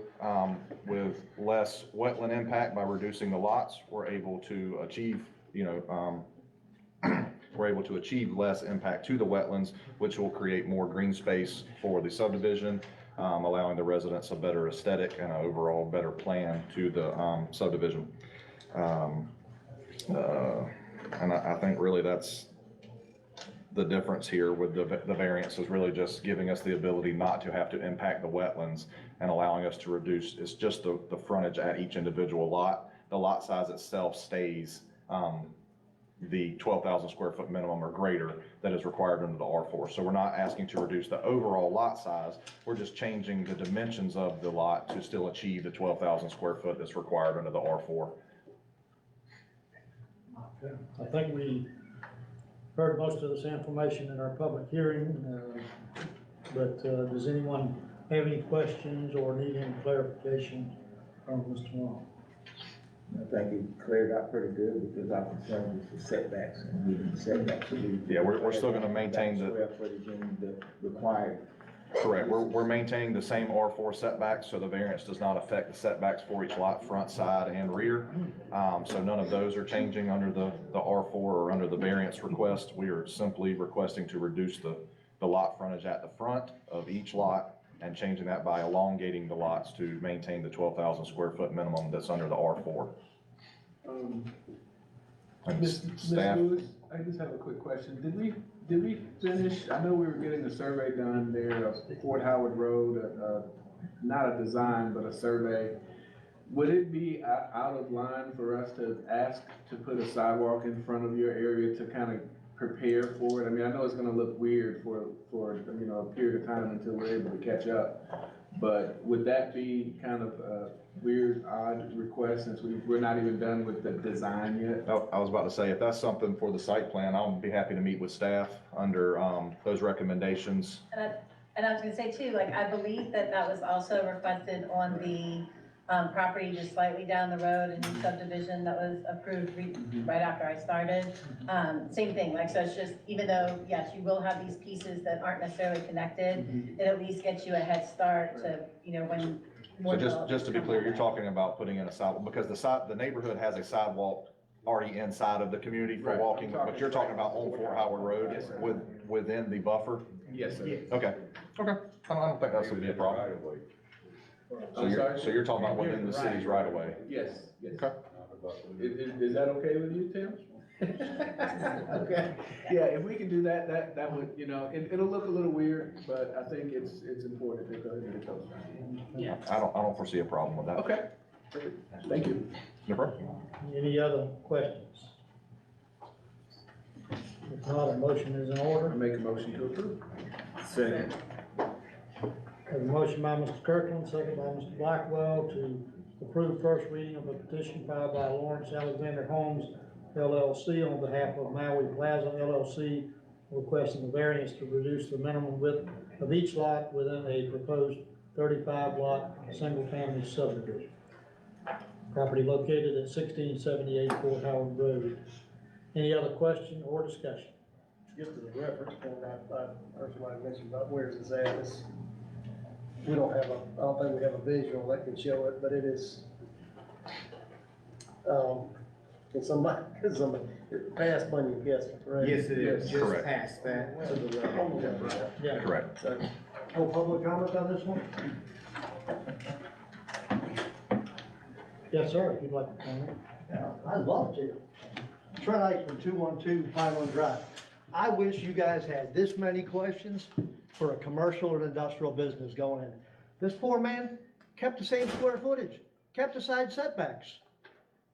with less wetland impact by reducing the lots, we're able to achieve, less impact to the wetlands, which will create more green space for the subdivision, allowing the residents a better aesthetic and an overall better plan to the subdivision. And I think really that's the difference here with the variance, is really just giving us the ability not to have to impact the wetlands and allowing us to reduce, it's just the frontage at each individual lot. The lot size itself stays the 12,000 square foot minimum or greater that is required under the R4. So we're not asking to reduce the overall lot size. We're just changing the dimensions of the lot to still achieve the 12,000 square foot that's required under the R4. Okay. I think we heard most of this information in our public hearing, but does anyone have any questions or need any clarification from Mr. Long? I think he cleared out pretty good because our concern was the setbacks and meeting the setbacks. Yeah, we're still gonna maintain the. Square footage in the required. Correct, we're maintaining the same R4 setbacks, so the variance does not affect the setbacks for each lot, front, side, and rear. So none of those are changing under the R4 or under the variance request. We are simply requesting to reduce the lot frontage at the front of each lot and changing that by elongating the lots to maintain the 12,000 square foot minimum that's under the R4. And Ms. staff, Lewis, I just have a quick question. Did we finish, I know we were getting a survey done there of Fort Howard Road, not a design, but a survey. Would it be out of line for us to ask to put a sidewalk in front of your area to kind of prepare for it? I mean, I know it's gonna look weird for, you know, a period of time until we're able to catch up. But would that be kind of a weird, odd request since we're not even done with the design yet? I was about to say, if that's something for the site plan, I'll be happy to meet with staff under those recommendations. And I was gonna say too, like, I believe that was also requested on the property just slightly down the road, a new subdivision that was approved right after I started. Same thing, like, so it's just, even though, yes, you will have these pieces that aren't necessarily connected, it at least gets you a head start to, you know, when more. So just to be clear, you're talking about putting in a sidewalk, because the neighborhood has a sidewalk already inside of the community for Right. walking, but you're talking about on Fort Howard Road Yes, sir. within the buffer? Yes, sir. Okay, I don't think that's gonna be a problem. So you're talking about within the city's right of way? Yes, yes. Okay. Is that okay with you, Tim? Okay, yeah, if we can do that, that would, you know, it'll look a little weird, but I think it's important to go ahead and get those. Yeah. I don't foresee a problem with that. Okay, thank you. No problem. Any other questions? If not, a motion is in order. I make a motion to approve. Second. Have a motion by Mr. Kirkland, second by Mr. Blackwell to approve first reading of a petition filed by Lawrence Alexander Homes LLC on behalf of Maui Plaza LLC, requesting a variance to reduce the minimum width of each lot within a proposed 35 lot single-family subdivision. Property located at 1678 Fort Howard Road. Any other question or discussion? Just as a reference point, I heard somebody mention about where's this at, it's, we don't have I don't think we have a visual that can show it, but it is, can somebody, past Bunyan Guessing, right? Yes, it is, just Correct. past that. To the right. Yeah. Correct. No public comment on this one? Yes, sir, if you'd like to comment. I'd love to. Trent Eichman, 212 Pineland Drive. I wish you guys had this many questions for a commercial or industrial business going in. This poor man kept the same square footage, kept the side setbacks.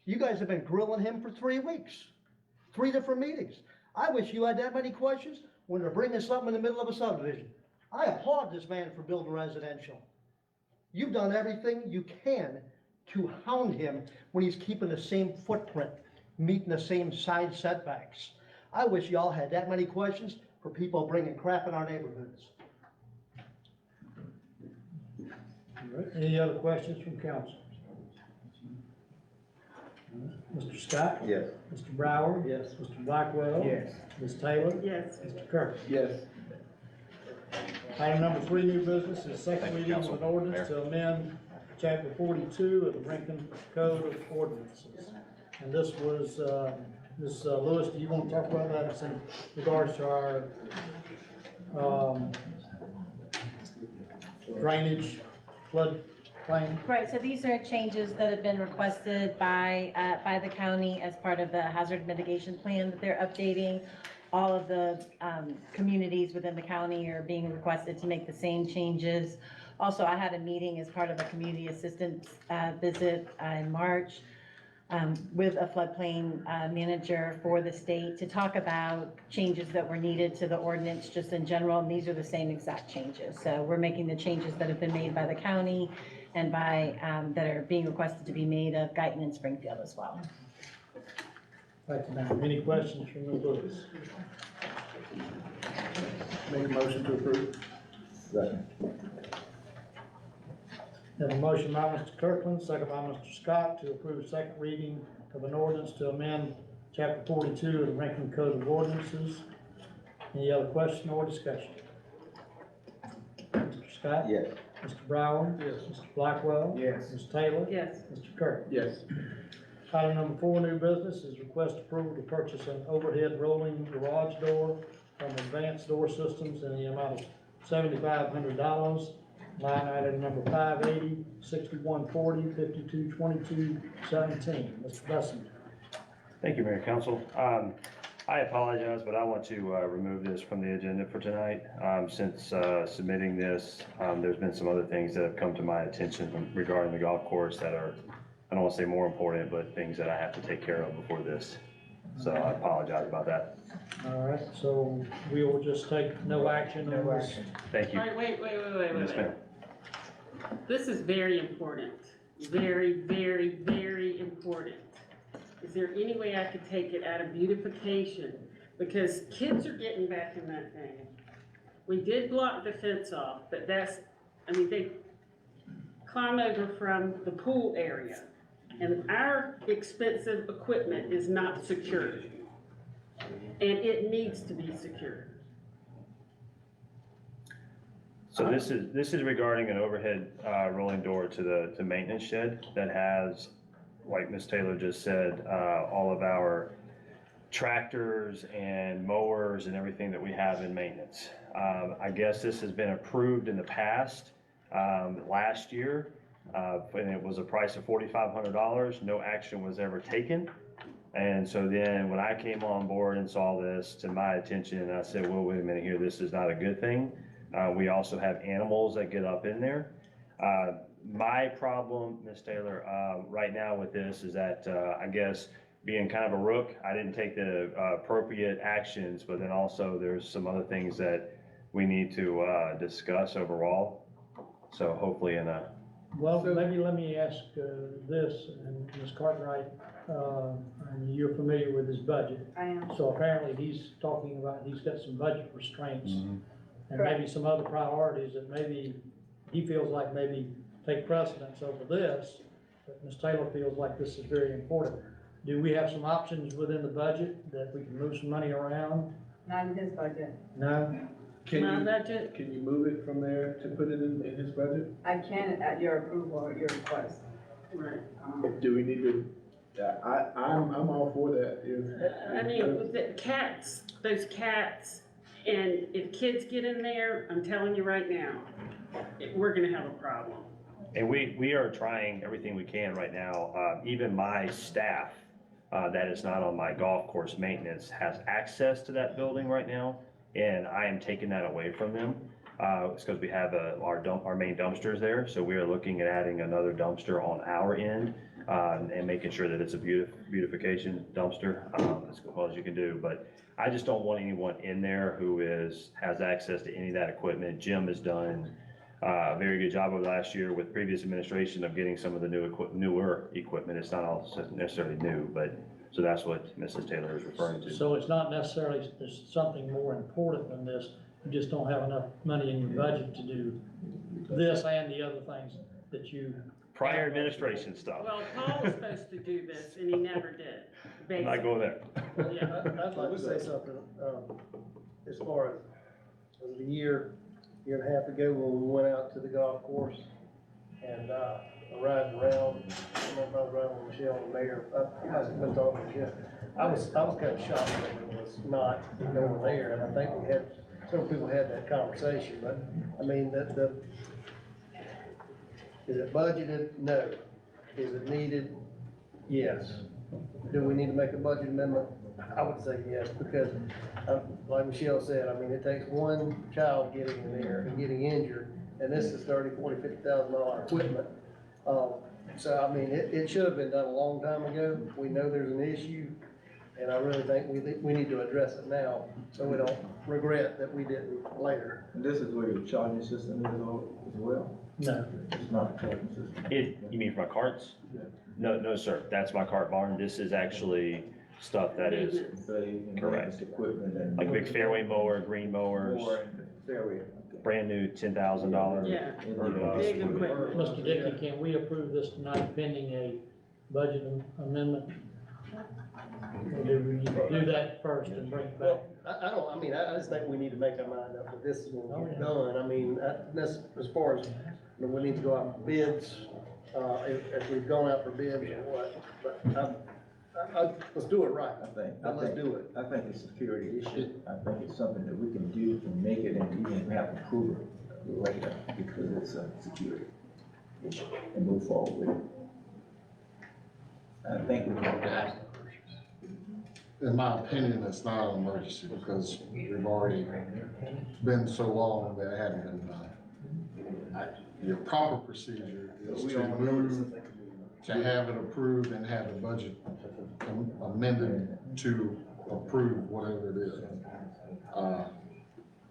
You guys have been grilling him for 3 weeks, 3 different meetings. I wish you had that many questions when they're bringing something in the middle of a subdivision. I applaud this man for building residential. You've done everything you can to hound him when he's keeping the same footprint, meeting the same side setbacks. I wish y'all had that many questions for people bringing crap in our neighborhoods. All right, any other questions from council? Mr. Scott? Yes. Mr. Brower? Yes. Mr. Blackwell? Yes. Ms. Taylor? Yes. Mr. Kirk? Yes. Item number 3, new business, is second Thank you, reading of an Council. ordinance to amend chapter 42 of the Rankin Code of Ordinances. And this was, Ms. Lewis, do you want to talk about that? It's in regards to our drainage, flood plain. Right, so these are changes that have been requested by the county as part of the hazard mitigation plan that they're updating. All of the communities within the county are being requested to make the same changes. Also, I had a meeting as part of a community assistance visit in March with a floodplain manager for the state to talk about changes that were needed to the ordinance just in general, and these are the same exact changes. So we're making the changes that have been made by the county and by, that are being requested to be made of Guyton and Springfield as well. Thank you, ma'am. Any questions from Ms. Lewis? Make a motion to approve. Second. Have a motion by Mr. Kirkland, second by Mr. Scott to approve second reading of an ordinance to amend chapter 42 of the Rankin Code of Ordinances. Any other question or discussion? Mr. Scott? Yes. Mr. Brower? Yes. Mr. Blackwell? Yes. Ms. Taylor? Yes. Mr. Kirkland? Yes. Item number 4, new business, is request approval to purchase an overhead rolling garage door from Advanced Door Systems in the amount of $7,500. Line item number 580, 6140, 5222, 17. Mr. Bessemer. Thank you, Mayor and Council. I apologize, but I want to remove this from the agenda for tonight. Since submitting this, there's been some other things that have come to my attention regarding the golf course that are, I don't want to say more important, but things that I have to take care of before this. So I apologize about that. All right, so we will just take no action on this. Thank you. All right, wait. Yes, ma'am. This is very important, very, very, very important. Is there any way I could take it out of beautification? Because kids are getting back in that thing. We did block the fence off, but they climb over from the pool area. And our expensive equipment is not secured. And it needs to be secured. So this is regarding an overhead rolling door to the maintenance shed that has, like Ms. Taylor just said, all of our tractors and mowers and everything that we have in maintenance. I guess this has been approved in the past, last year, and it was a price of $4,500. No action was ever taken. And so then when I came on board and saw this to my attention, I said, well, wait a minute here, this is not a good thing. We also have animals that get up in there. My problem, Ms. Taylor, right now with this is that, I guess, being kind of a rook, I didn't take the appropriate actions, but then also there's some other things that we need to discuss overall. So hopefully in a... Well, maybe let me ask this, and Ms. Cartwright, and you're familiar with his budget. I am. So apparently he's talking about, he's got some budget restraints and Correct. maybe some other priorities that maybe he feels like maybe take precedence over this, but Ms. Taylor feels like this is very important. Do we have some options within the budget that we can move some money around? Not in his budget. No? Can My you, budget, can you move it from there to put it in his budget? I can at your approval or your request. right. Do we need to, I'm all for that. I mean, with the cats, those cats, and if kids get in there, I'm telling you right now, we're gonna have a problem. And we are trying everything we can right now. Even my staff that is not on my golf course maintenance has access to that building right now, and I am taking that away from them. It's because we have our main dumpsters there, so we are looking at adding another dumpster on our end and making sure that it's a beautification dumpster as well as you can do. But I just don't want anyone in there who has access to any of that equipment. Jim has done a very good job over the last year with previous administration of getting some of the newer equipment. It's not all necessarily new, but so that's what Mrs. Taylor is referring to. So it's not necessarily, there's something more important than this. You just don't have enough money in your budget to do this and the other things that you. Prior administration stuff. Well, Paul was supposed to do this and he never did. I'm not going there. Yeah. I'd like to say something, as far as, a year and a half ago when we went out to the golf course and, riding around, I don't know if I was riding with Michelle and the mayor, I've been talking to Michelle. I was kind of shocked that it was not over there, and I think several people had that conversation, but, I mean, is it budgeted? No. Is it needed? Yes. Do we need to make a budget amendment? I would say yes, because, like Michelle said, I mean, it takes one child getting in there and getting injured, and this is $30,000, $40,000, $50,000 equipment. So, I mean, it should have been done a long time ago. We know there's an issue, and I really think we need to address it now, so we don't regret that we didn't later. And this is where your charging system is as well? No. It's not a charging system. You mean for my carts? Yeah. No, sir. That's my cart barn. This is actually stuff that is So you can correct. Equipment and. Like big fairway mower, green mowers. More in the fairway. brand new $10,000. Yeah, bus. big equipment. Mr. Dickey, can we approve this tonight pending a budget amendment? Or do we need to do that first and bring it back? I just think we need to make our mind up that this is gonna get done. I mean, that's as far as, we need to go out for bids, if we've gone out for bids or what. But let's do it right. Let's do it. I think it's a security issue. I think it's something that we can do to make it and even have to prove it later because it's a security issue and move forward with it. I think we can. In my opinion, it's not an emergency because we've already been so long that it hadn't been done. Your proper procedure is to move, to have it approved and have the budget amended to approve whatever it is.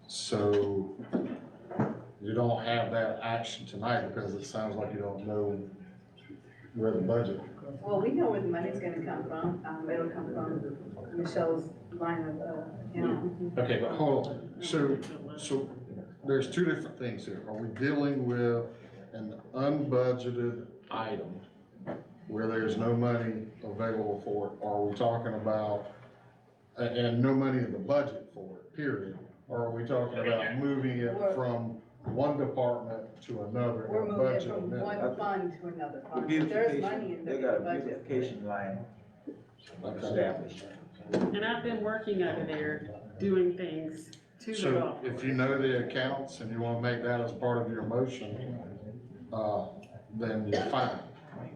So you don't have that action tonight because it sounds like you don't know where the budget. Well, we know where the money's gonna come from. It'll come from Michelle's line of, Okay, but hold on. So there's two different things here. Are we dealing with an unbudgeted item where there's no money available for it? Or are we talking about, and no money in the budget for it, period? Or are we talking about moving it from one department to another? we're in a moving it budget from amendment? one fund to another fund. There's money in the They got a budget. beautification line established. And I've been working over there, doing things to the So golf if course. you know the accounts and you wanna make that as part of your motion, then you're fine.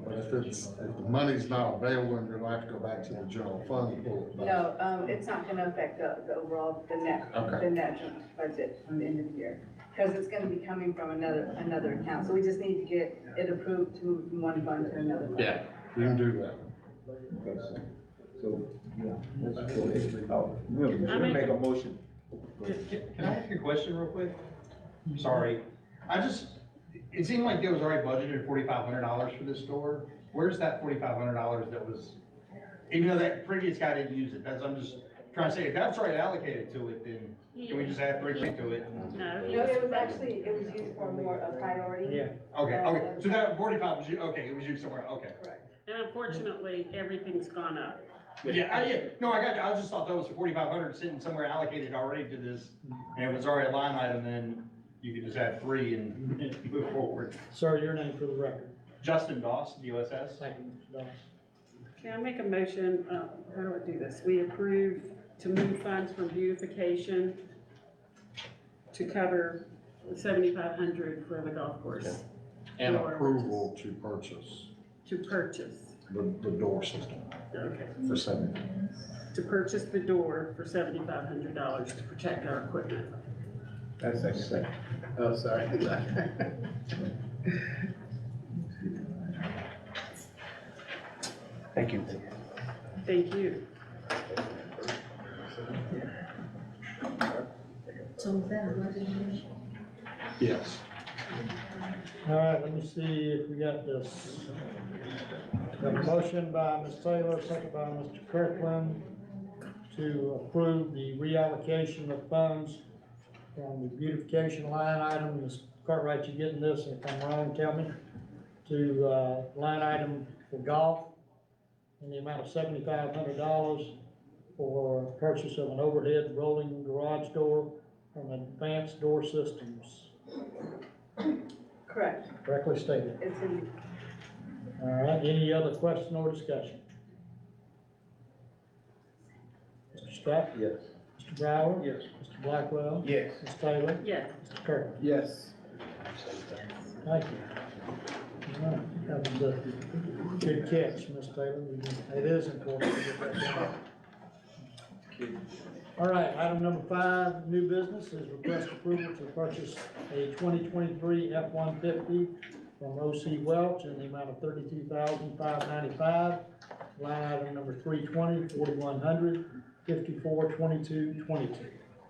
But if the money's not available and you're gonna have to go back to the general fund and pull it back. No, it's not gonna affect the overall, the net budget from the end of the year. Because it's gonna be coming from another account. So we just need to get it approved to move from one fund to another fund. Yeah, you can do that. Okay, so, yeah, let's go ahead. We'll make a motion. Can I ask you a question real quick? Sorry. It seemed like there was already budgeted $4,500 for this store. Where's that $4,500 that was, even though that previous guy didn't use it? I'm just trying to say, if that's already allocated to it, then can we just add $3,000 to it? No, it was used for more a priority. Yeah. Okay, so that 45 was, it was used somewhere, okay. Correct. And unfortunately, everything's gone up. No, I got you. I just thought that was 4,500 sitting somewhere allocated already to this, and if it's already a line item, then you could just add 3 and move forward. Sir, your name for the record. Justin Doss, USS. Thank you, Mr. Doss. Can I make a motion, how do I do this? We approve to move funds from beautification to cover the 7,500 for the golf course. And Door, approval to purchase To purchase, the door system okay, for 70. to purchase the door for $7,500 to protect our equipment. That's second. Oh, sorry. Thank you. Thank you. So is that a resolution? Yes. All right, let me see if we got this. Got a motion by Ms. Taylor, second by Mr. Kirkland to approve the reallocation of funds from the beautification line item. Ms. Cartwright, you getting this? If I'm wrong, tell me. To, line item for golf in the amount of $7,500 for purchase of an overhead rolling garage door from Advanced Door Systems. Correct. Correctly stated. It's in, All right, any other question or discussion? Mr. Scott? Yes. Mr. Brower? Yes. Mr. Blackwell? Yes. Ms. Taylor? Yes. Mr. Kirkland? Yes. Thank you. All right, that was a good catch, Ms. Taylor. It is important to get that done. All right, item number 5, new business, is request approval to purchase a 2023 F-150 from O.C. Welch in the amount of $32,595. Line item number 320, 4100, 542222.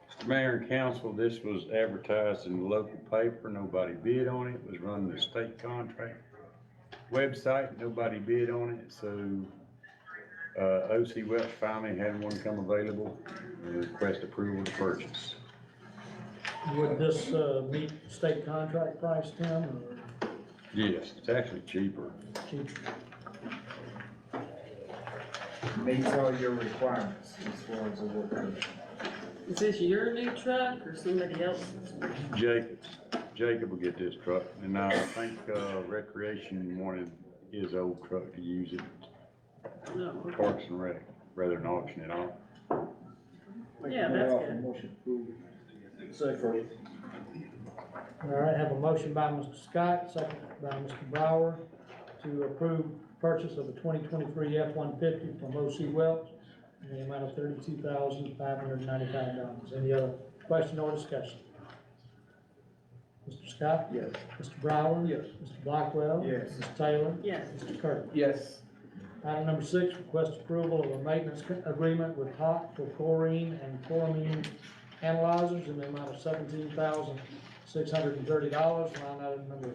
Mr. Mayor and council, this was advertised in the local paper. Nobody bid on it. It was running the state contract website. Nobody bid on it. So O.C. Welch finally had one come available and request approval to purchase. Would this, meet state contract price, Tim, or Yes, it's actually cheaper. cheaper? Meets all your requirements as far as the work goes. Is this your new truck or somebody else's? Jacob will get this truck, and I think, Recreation wanted his old truck to use it, No. Parks and Rec, rather than auction it off. Yeah, that's good. Motion approved. Second. All right, have a motion by Mr. Scott, second by Mr. Brower, to approve purchase of a 2023 F-150 from O.C. Welch in the amount of $32,595. Any other question or discussion? Mr. Scott? Yes. Mr. Brower? Yes. Mr. Blackwell? Yes. Mr. Taylor? Yes. Mr. Kirk? Yes. Item number 6, request approval of a maintenance agreement with HOC for chlorine and chloramine analyzers in the amount of $17,630, line item number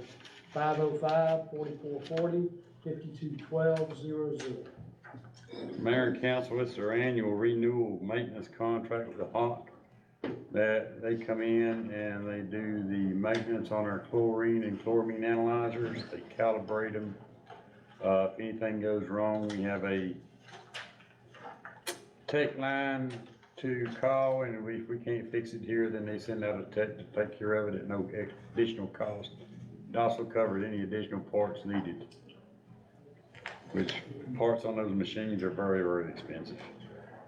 505-4440-521200. Mayor and council, it's their annual renewal maintenance contract with the HOC. That they come in and they do the maintenance on our chlorine and chloramine analyzers. They calibrate them. If anything goes wrong, we have a tech line to call, and if we can't fix it here, then they send out a tech to take care of it at no additional cost. It also covers any additional parts needed, which parts on those machines are very, very expensive.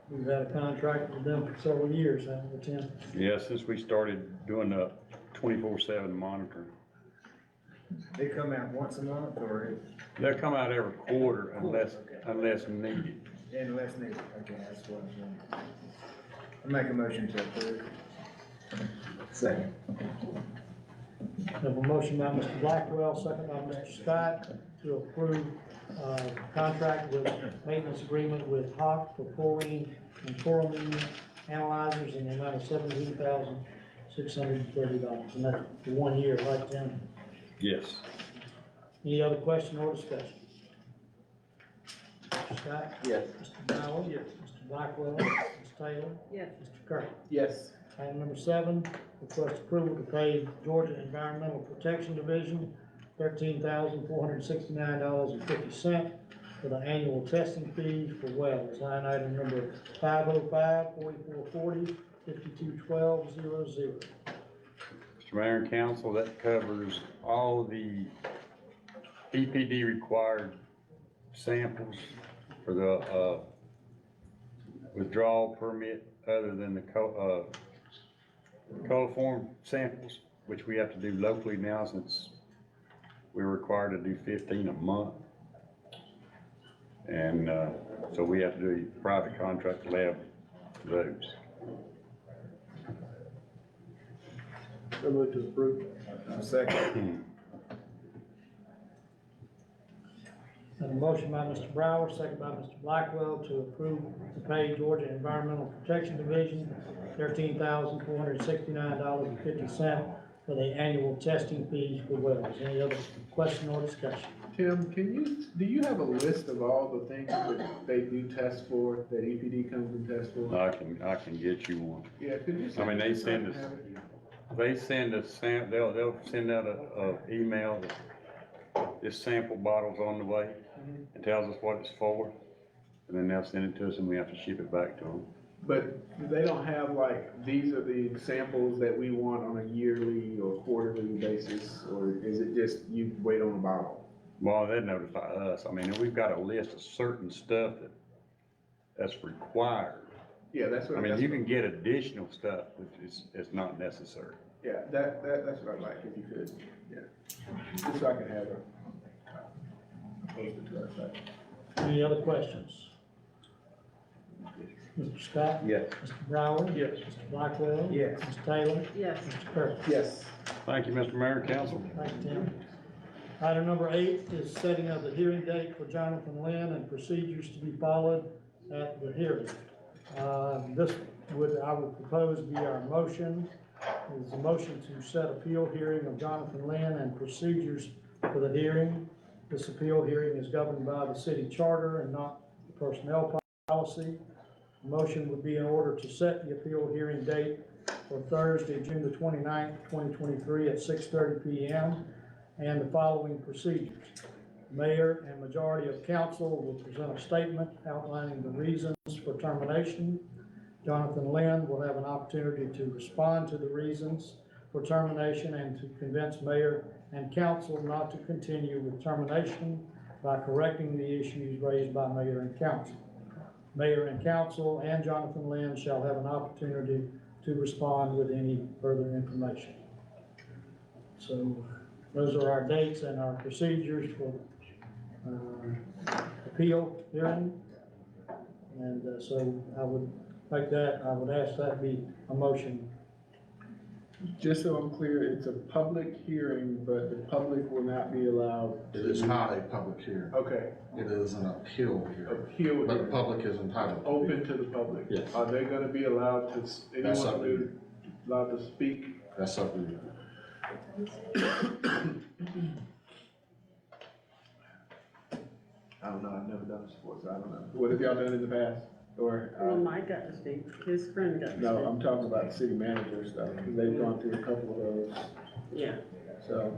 We've had a contract with them for several years, haven't we, Tim? Yeah, since we started doing the 24/7 monitoring. They come out once a month or They'll come out every quarter unless needed. unless needed? Okay, that's what I'm doing. I make a motion to approve. Second. Have a motion by Mr. Blackwell, second by Mr. Scott, to approve, contract with maintenance agreement with HOC for chlorine and chloramine analyzers in the amount of $17,630. And that's for 1 year, right, Tim? Yes. Any other question or discussion? Mr. Scott? Yes. Mr. Bauer? Yes. Mr. Blackwell? Ms. Taylor? Yes. Mr. Kirk? Yes. Item number 7, request approval to pay Georgia Environmental Protection Division $13,469.50 for the annual testing fees for wells. Line item number 505-4440-521200. Mr. Mayor and council, that covers all the EPD required samples for the, withdrawal permit other than the coliform samples, which we have to do locally now since we're required to do 15 a month. And, so we have to do a private contract lab for those. So move to approve. Second. And a motion by Mr. Brower, second by Mr. Blackwell to approve to pay Georgia Environmental Protection Division $13,469.50 for the annual testing fees for wells. Any other question or discussion? Tim, do you have a list of all the things that they do test for, that EPD comes and tests for? I can get you one. Yeah, could you? I mean, they send us, they'll send out a email that this sample bottle's on the way and tells us what it's for. And then they'll send it to us and we have to ship it back to them. But they don't have like, these are the samples that we want on a yearly or quarterly basis, or is it just you wait on a bottle? Well, they notify us. I mean, we've got a list of certain stuff that's required. Yeah, that's what. I mean, you can get additional stuff, which it's not necessary. Yeah, that's what I'd like, if you could, yeah. Just so I can have a. Posted to our site. Any other questions? Mr. Scott? Yes. Mr. Brower? Yes. Mr. Blackwell? Yes. Ms. Taylor? Yes. Mr. Kirk? Yes. Thank you, Mr. Mayor and Council. Thank you, Tim. Item number 8 is setting of the hearing date for Jonathan Lynn and procedures to be followed at the hearing. This I would propose be our motion. It is a motion to set appeal hearing of Jonathan Lynn and procedures for the hearing. This appeal hearing is governed by the city charter and not the personnel policy. The motion would be in order to set the appeal hearing date for Thursday, June the 29th, 2023 at 6:30 PM, and the following procedures. Mayor and majority of council will present a statement outlining the reasons for termination. Jonathan Lynn will have an opportunity to respond to the reasons for termination and to convince mayor and council not to continue with termination by correcting the issues raised by mayor and council. Mayor and council and Jonathan Lynn shall have an opportunity to respond with any further information. So those are our dates and our procedures for appeal hearing. And so I would ask that be a motion. Just so I'm clear, it's a public hearing, but the public will not be allowed. It is not a public hearing. Okay. It is an appeal hearing. Appeal But the hearing. public is entitled. Open to the public. Yes. Are they gonna be allowed to, That's anyone up to be you. allowed to speak? That's up to you. I don't know, I've never done this before, so I don't know. What have y'all done in the past? Or, Well, Mike got to speak, his friend got to speak. no, I'm talking about the city manager stuff, because they've gone through a couple of those, Yeah. so.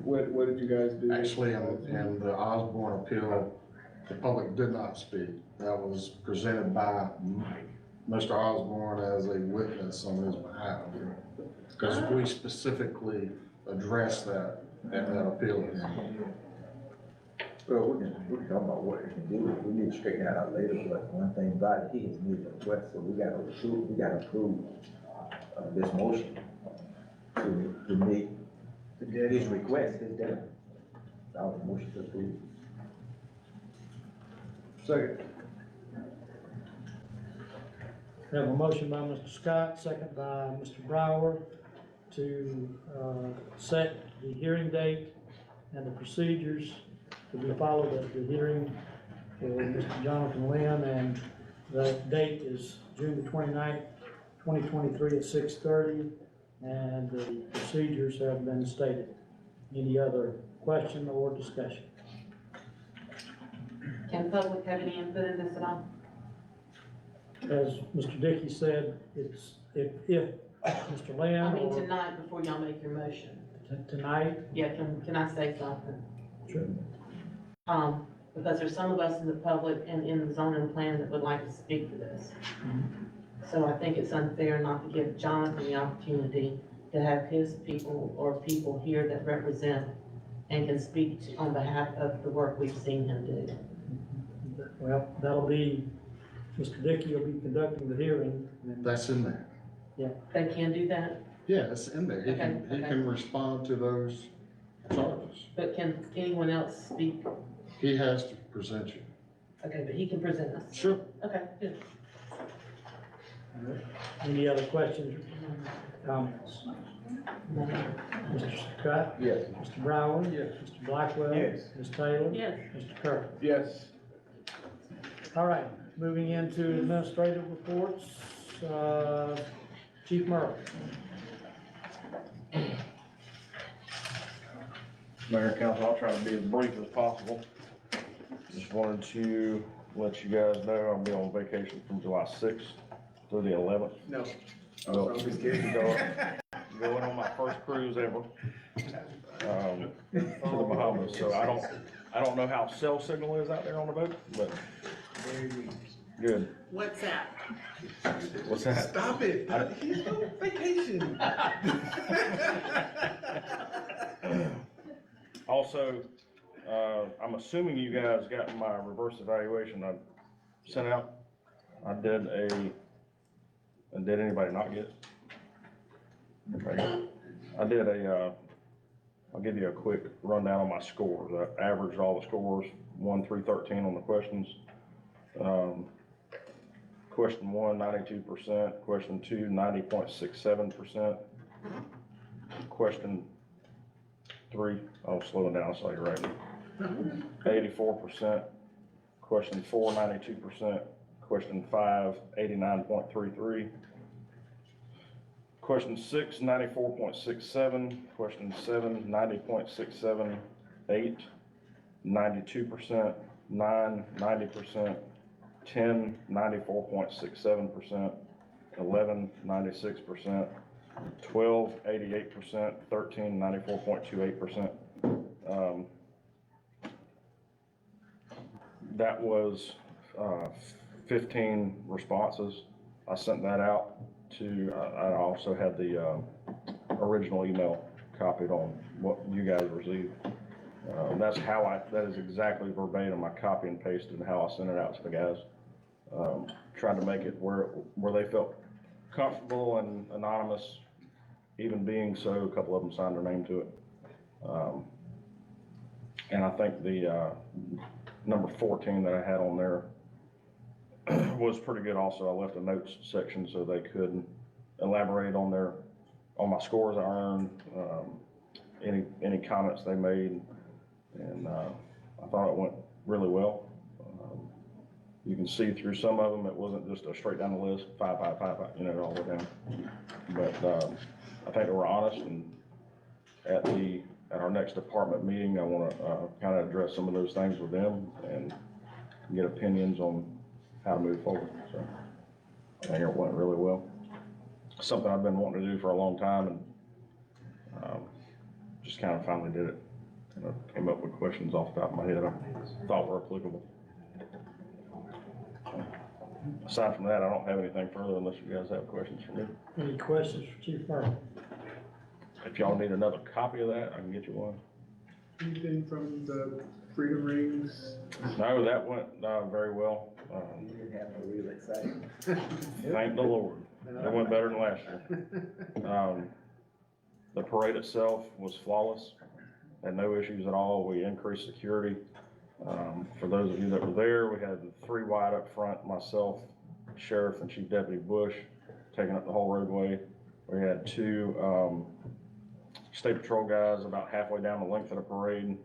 What did you guys do? Actually, in the Osborne appeal, the public did not speak. That was presented by Mr. Osborne as a witness on his behalf. Because we specifically addressed that at that appeal hearing. Well, we can talk about what we can do, we need to straighten that out later, but one thing about it, he has made the request, so we gotta approve, this motion to make his request, his deadline. Our motion to approve. Second. We have a motion by Mr. Scott, second by Mr. Brower to set the hearing date and the procedures to be followed at the hearing for Mr. Jonathan Lynn, and the date is June the 29th, 2023 at 6:30, and the procedures have been stated. Any other question or discussion? Can the public have any input in this at all? As Mr. Dickey said, it's, if Mr. Lynn I mean, or tonight, before y'all make your motion. tonight, Yeah, can I say something? sure. Because there's some of us in the public and in the zoning plan that would like to speak to this. So I think it's unfair not to give Jonathan the opportunity to have his people or people here that represent and can speak on behalf of the work we've seen him do. Well, that'll be, Mr. Dickey will be conducting the hearing. And That's in there. yeah, They can do that, Yeah, it's in there. He can, Okay, he okay. can respond to those charges. but can anyone else speak? He has to present you. Okay, but he can present us. Sure. Okay, good. any other questions or comments? Mr. Scott? Yes. Mr. Brower? Yes. Mr. Blackwell? Yes. Ms. Taylor? Yes. Mr. Kirk? Yes. All right, moving into administrative reports, Chief Murray. Mayor and Council, I'll try to be as brief as possible. Just wanted to let you guys know I'll be on vacation from July 6th through the 11th. No. Go- I'm just kidding. Going on my first cruise ever, to the Bahamas, so I don't know how cell signal is out there on the boat, but good. What's that? What's that? Stop it, he's on vacation. Also, I'm assuming you guys got my reverse evaluation I sent out. Did anybody not get it? Okay. I'll give you a quick rundown on my scores. I averaged all the scores, 1 through 13 on the questions. Question 1, 92%. Question 2, 90.67%. Question 3, I'm slowing down so you're right. 84%. Question 4, 92%. Question 5, 89.33. Question 6, 94.67. Question 7, 90.678. 92%. 9, 90%. 10, 94.67%. 11, 96%, 12, 88%, 13, 94.28%. That was 15 responses. I sent that out to, I also had the original email copied on what you guys received. That is exactly verbatim. I copy and pasted how I sent it out to the guys. Tried to make it where they felt comfortable and anonymous, even being so, a couple of them signed their name to it. And I think the number 14 that I had on there was pretty good also. I left a notes section so they could elaborate on my scores I earned, any comments they made, and I thought it went really well. You can see through some of them, it wasn't just a straight down the list, 5, 5, 5, 5, all the way down. But I think they were honest, and at our next department meeting, I want to kind of address some of those things with them and get opinions on how to move forward. So I think it went really well. Something I've been wanting to do for a long time, and just kind of finally did it. Kind of came up with questions off the top of my head I thought were applicable. Aside from that, I don't have anything further unless you guys have questions for me. Any questions for Chief Murphy? If y'all need another copy of that, I can get you one. Anything from the Freedom Rings? No, that went very well. You didn't have no real excitement. Thank the Lord. It went better than last year. The parade itself was flawless, had no issues at all. We increased security. For those of you that were there, we had 3 wide up front, myself, Sheriff, and Chief Deputy Bush taking up the whole roadway. We had 2 State Patrol guys about halfway down the length of the parade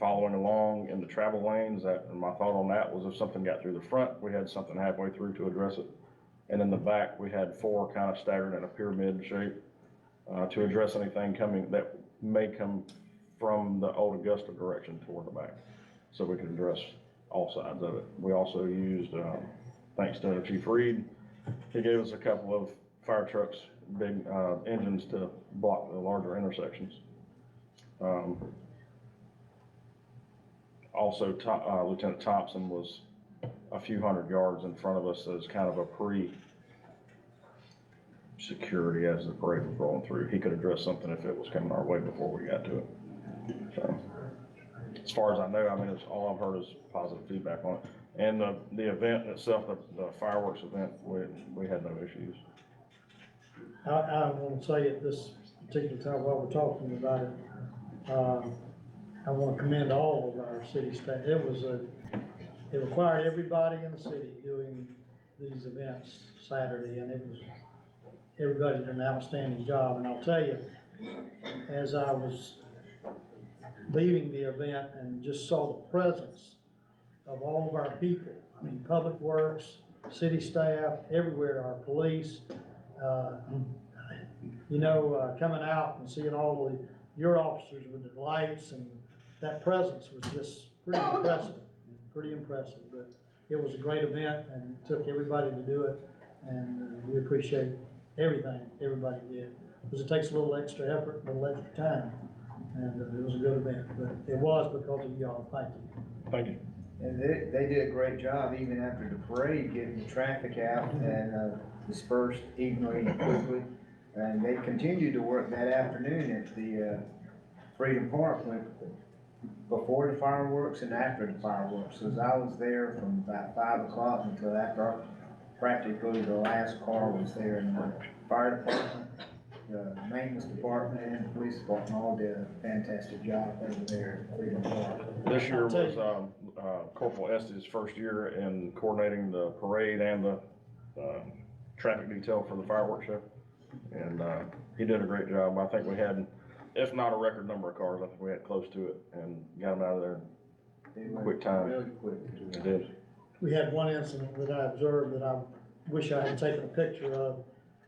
following along in the travel lanes. And my thought on that was if something got through the front, we had something halfway through to address it. And in the back, we had 4 kind of staggered in a pyramid shape to address anything that may come from the old Augusta direction toward the back, so we could address all sides of it. We also used, thanks to Chief Reed, he gave us a couple of fire trucks, big engines to block the larger intersections. Also, Lieutenant Thompson was a few hundred yards in front of us as kind of a pre-security as the parade was rolling through. He could address something if it was coming our way before we got to it. So, as far as I know, I mean, it's all I've heard is positive feedback on it. And the event itself, the fireworks event, we had no issues. I want to say at this particular time while we're talking about it, I want to commend all of our city staff. It required everybody in the city doing these events Saturday, and everybody did an outstanding job. And I'll tell you, as I was leaving the event and just saw the presence of all of our people, I mean, Public Works, city staff, everywhere, our police, coming out and seeing all your officers with the lights, and that presence was just pretty impressive. But it was a great event, and it took everybody to do it, and we appreciate everything everybody did, because it takes a little extra effort, a little extra time, and it was a good event, but it was because of y'all. Thank you. Thank you. And they did a great job even after the parade, getting the traffic out and dispersed evenly and quickly. And they continued to work that afternoon at the Freedom Park before the fireworks and after the fireworks. Because I was there from about 5 o'clock until after practically the last car was there, and the fire department, the maintenance department, and the police department all did a fantastic job over there at Freedom Park. This year was Corporal Estes' first year in coordinating the parade and the traffic detail for the fireworks show. And he did a great job. I think we had, if not a record number of cars, I think we had close to it and got them out of there in quick time. Really quick. It did. We had one incident that I observed that I wish I had taken a picture of.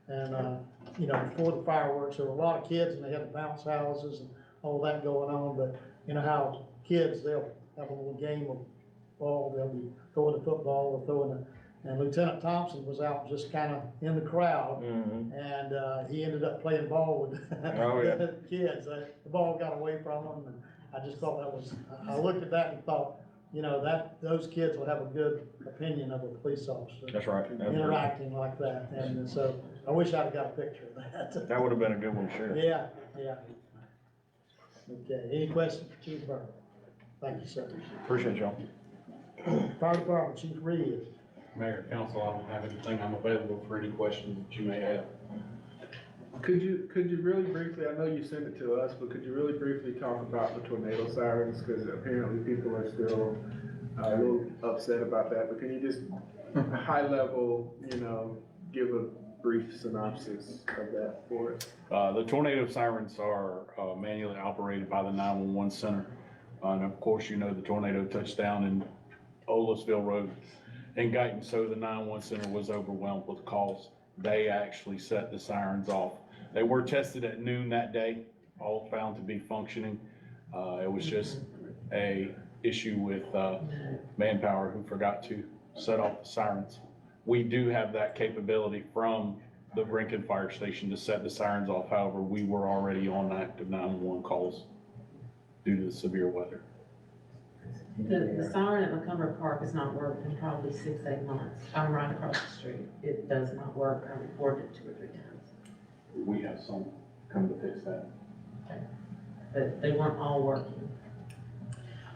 And, before the fireworks, there were a lot of kids, and they had the bounce houses and all that going on. But you know how kids, they'll have a little game of ball, they'll be throwing the football or throwing And Lieutenant Thompson was out just kind of in the crowd, and he ended up playing ball with Oh, yeah. the kids. The ball got away from him, and I just thought that was, I looked at that and thought, you know, those kids will have a good opinion of a police officer. That's right. Interacting like that, and so I wish I'd have got a picture of that. That would have been a good one, sure. Yeah, yeah. Okay, any questions for Chief Burke? Thank you, sir. Appreciate y'all. Fire Department, Chief Reed. Mayor, council, I don't have anything. I'm available for any questions that you may have. Could you really briefly, I know you sent it to us, but could you really briefly talk about the tornado sirens? Because apparently people are still a little upset about that, but can you just, high level, you know, give a brief synopsis of that for us? The tornado sirens are manually operated by the 911 center. And of course, you know, the tornado touched down in Olisville Road in Guyton, so the 911 center was overwhelmed with calls. They actually set the sirens off. They were tested at noon that day, all found to be functioning. It was just a issue with manpower who forgot to set off the sirens. We do have that capability from the Brinken Fire Station to set the sirens off. However, we were already on active 911 calls due to the severe weather. The siren at Montgomery Park has not worked in probably 6, 8 months. I'm right across the street. It does not work. I reported it 2 or 3 times. We have some come to fix that. But they weren't all working.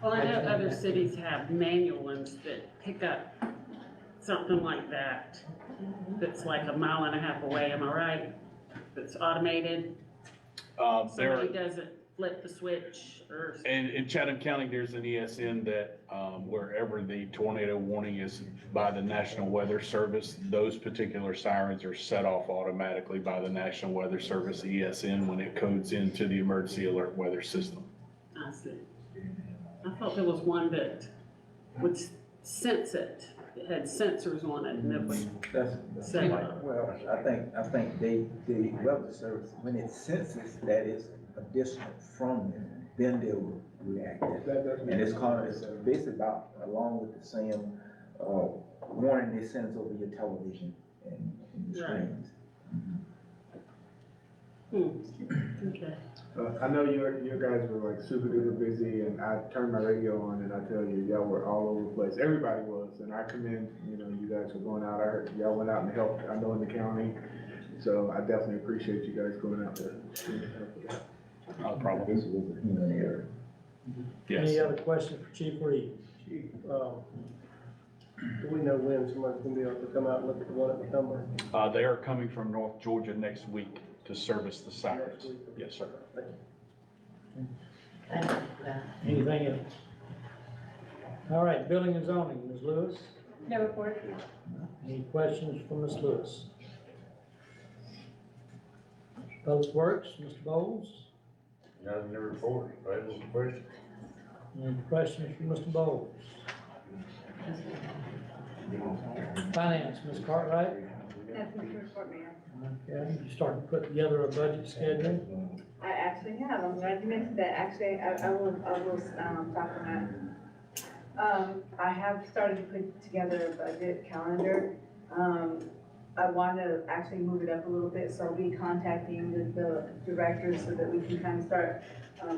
Well, I know other cities have manual ones that pick up something like that, that's like 1.5 miles away, am I right? That's automated, somebody doesn't flip the switch or. And in Chatham County, there's an ESN that, wherever the tornado warning is by the National Weather Service, those particular sirens are set off automatically by the National Weather Service ESN when it codes into the emergency alert weather system. I see. I thought there was one that would sense it. It had sensors on it and it would set it off. Well, I think the weather service, when it senses that it's additional from them, then they will react. And it's basically about, along with the same, warning they send over your television and the screens. Okay. I know your guys were like super duper busy, and I turned my radio on and I tell you, y'all were all over the place. Everybody was, and I commend, you know, you guys for going out. I heard y'all went out and helped, I know, in the county. So I definitely appreciate you guys going out there. Not a problem. This was a human error. Yes. Any other questions for Chief Reed? Chief, do we know when somebody's gonna be able to come out and look at the one at Montgomery? They are coming from North Georgia next week to service the sirens. Yes, sir. Anything else? All right, building and zoning, Ms. Lewis? No report. Any questions for Ms. Lewis? Public Works, Mr. Bowles? Nothing to report. Available for question. Any questions for Mr. Bowles? Finance, Ms. Cartwright? Nothing to report, Mayor. Okay, you starting to put together a budget schedule? I actually have, I'm glad you mentioned that, actually, I will talk on that. I have started to put together a budget calendar. I want to actually move it up a little bit, so I'll be contacting the directors so that we can kind of start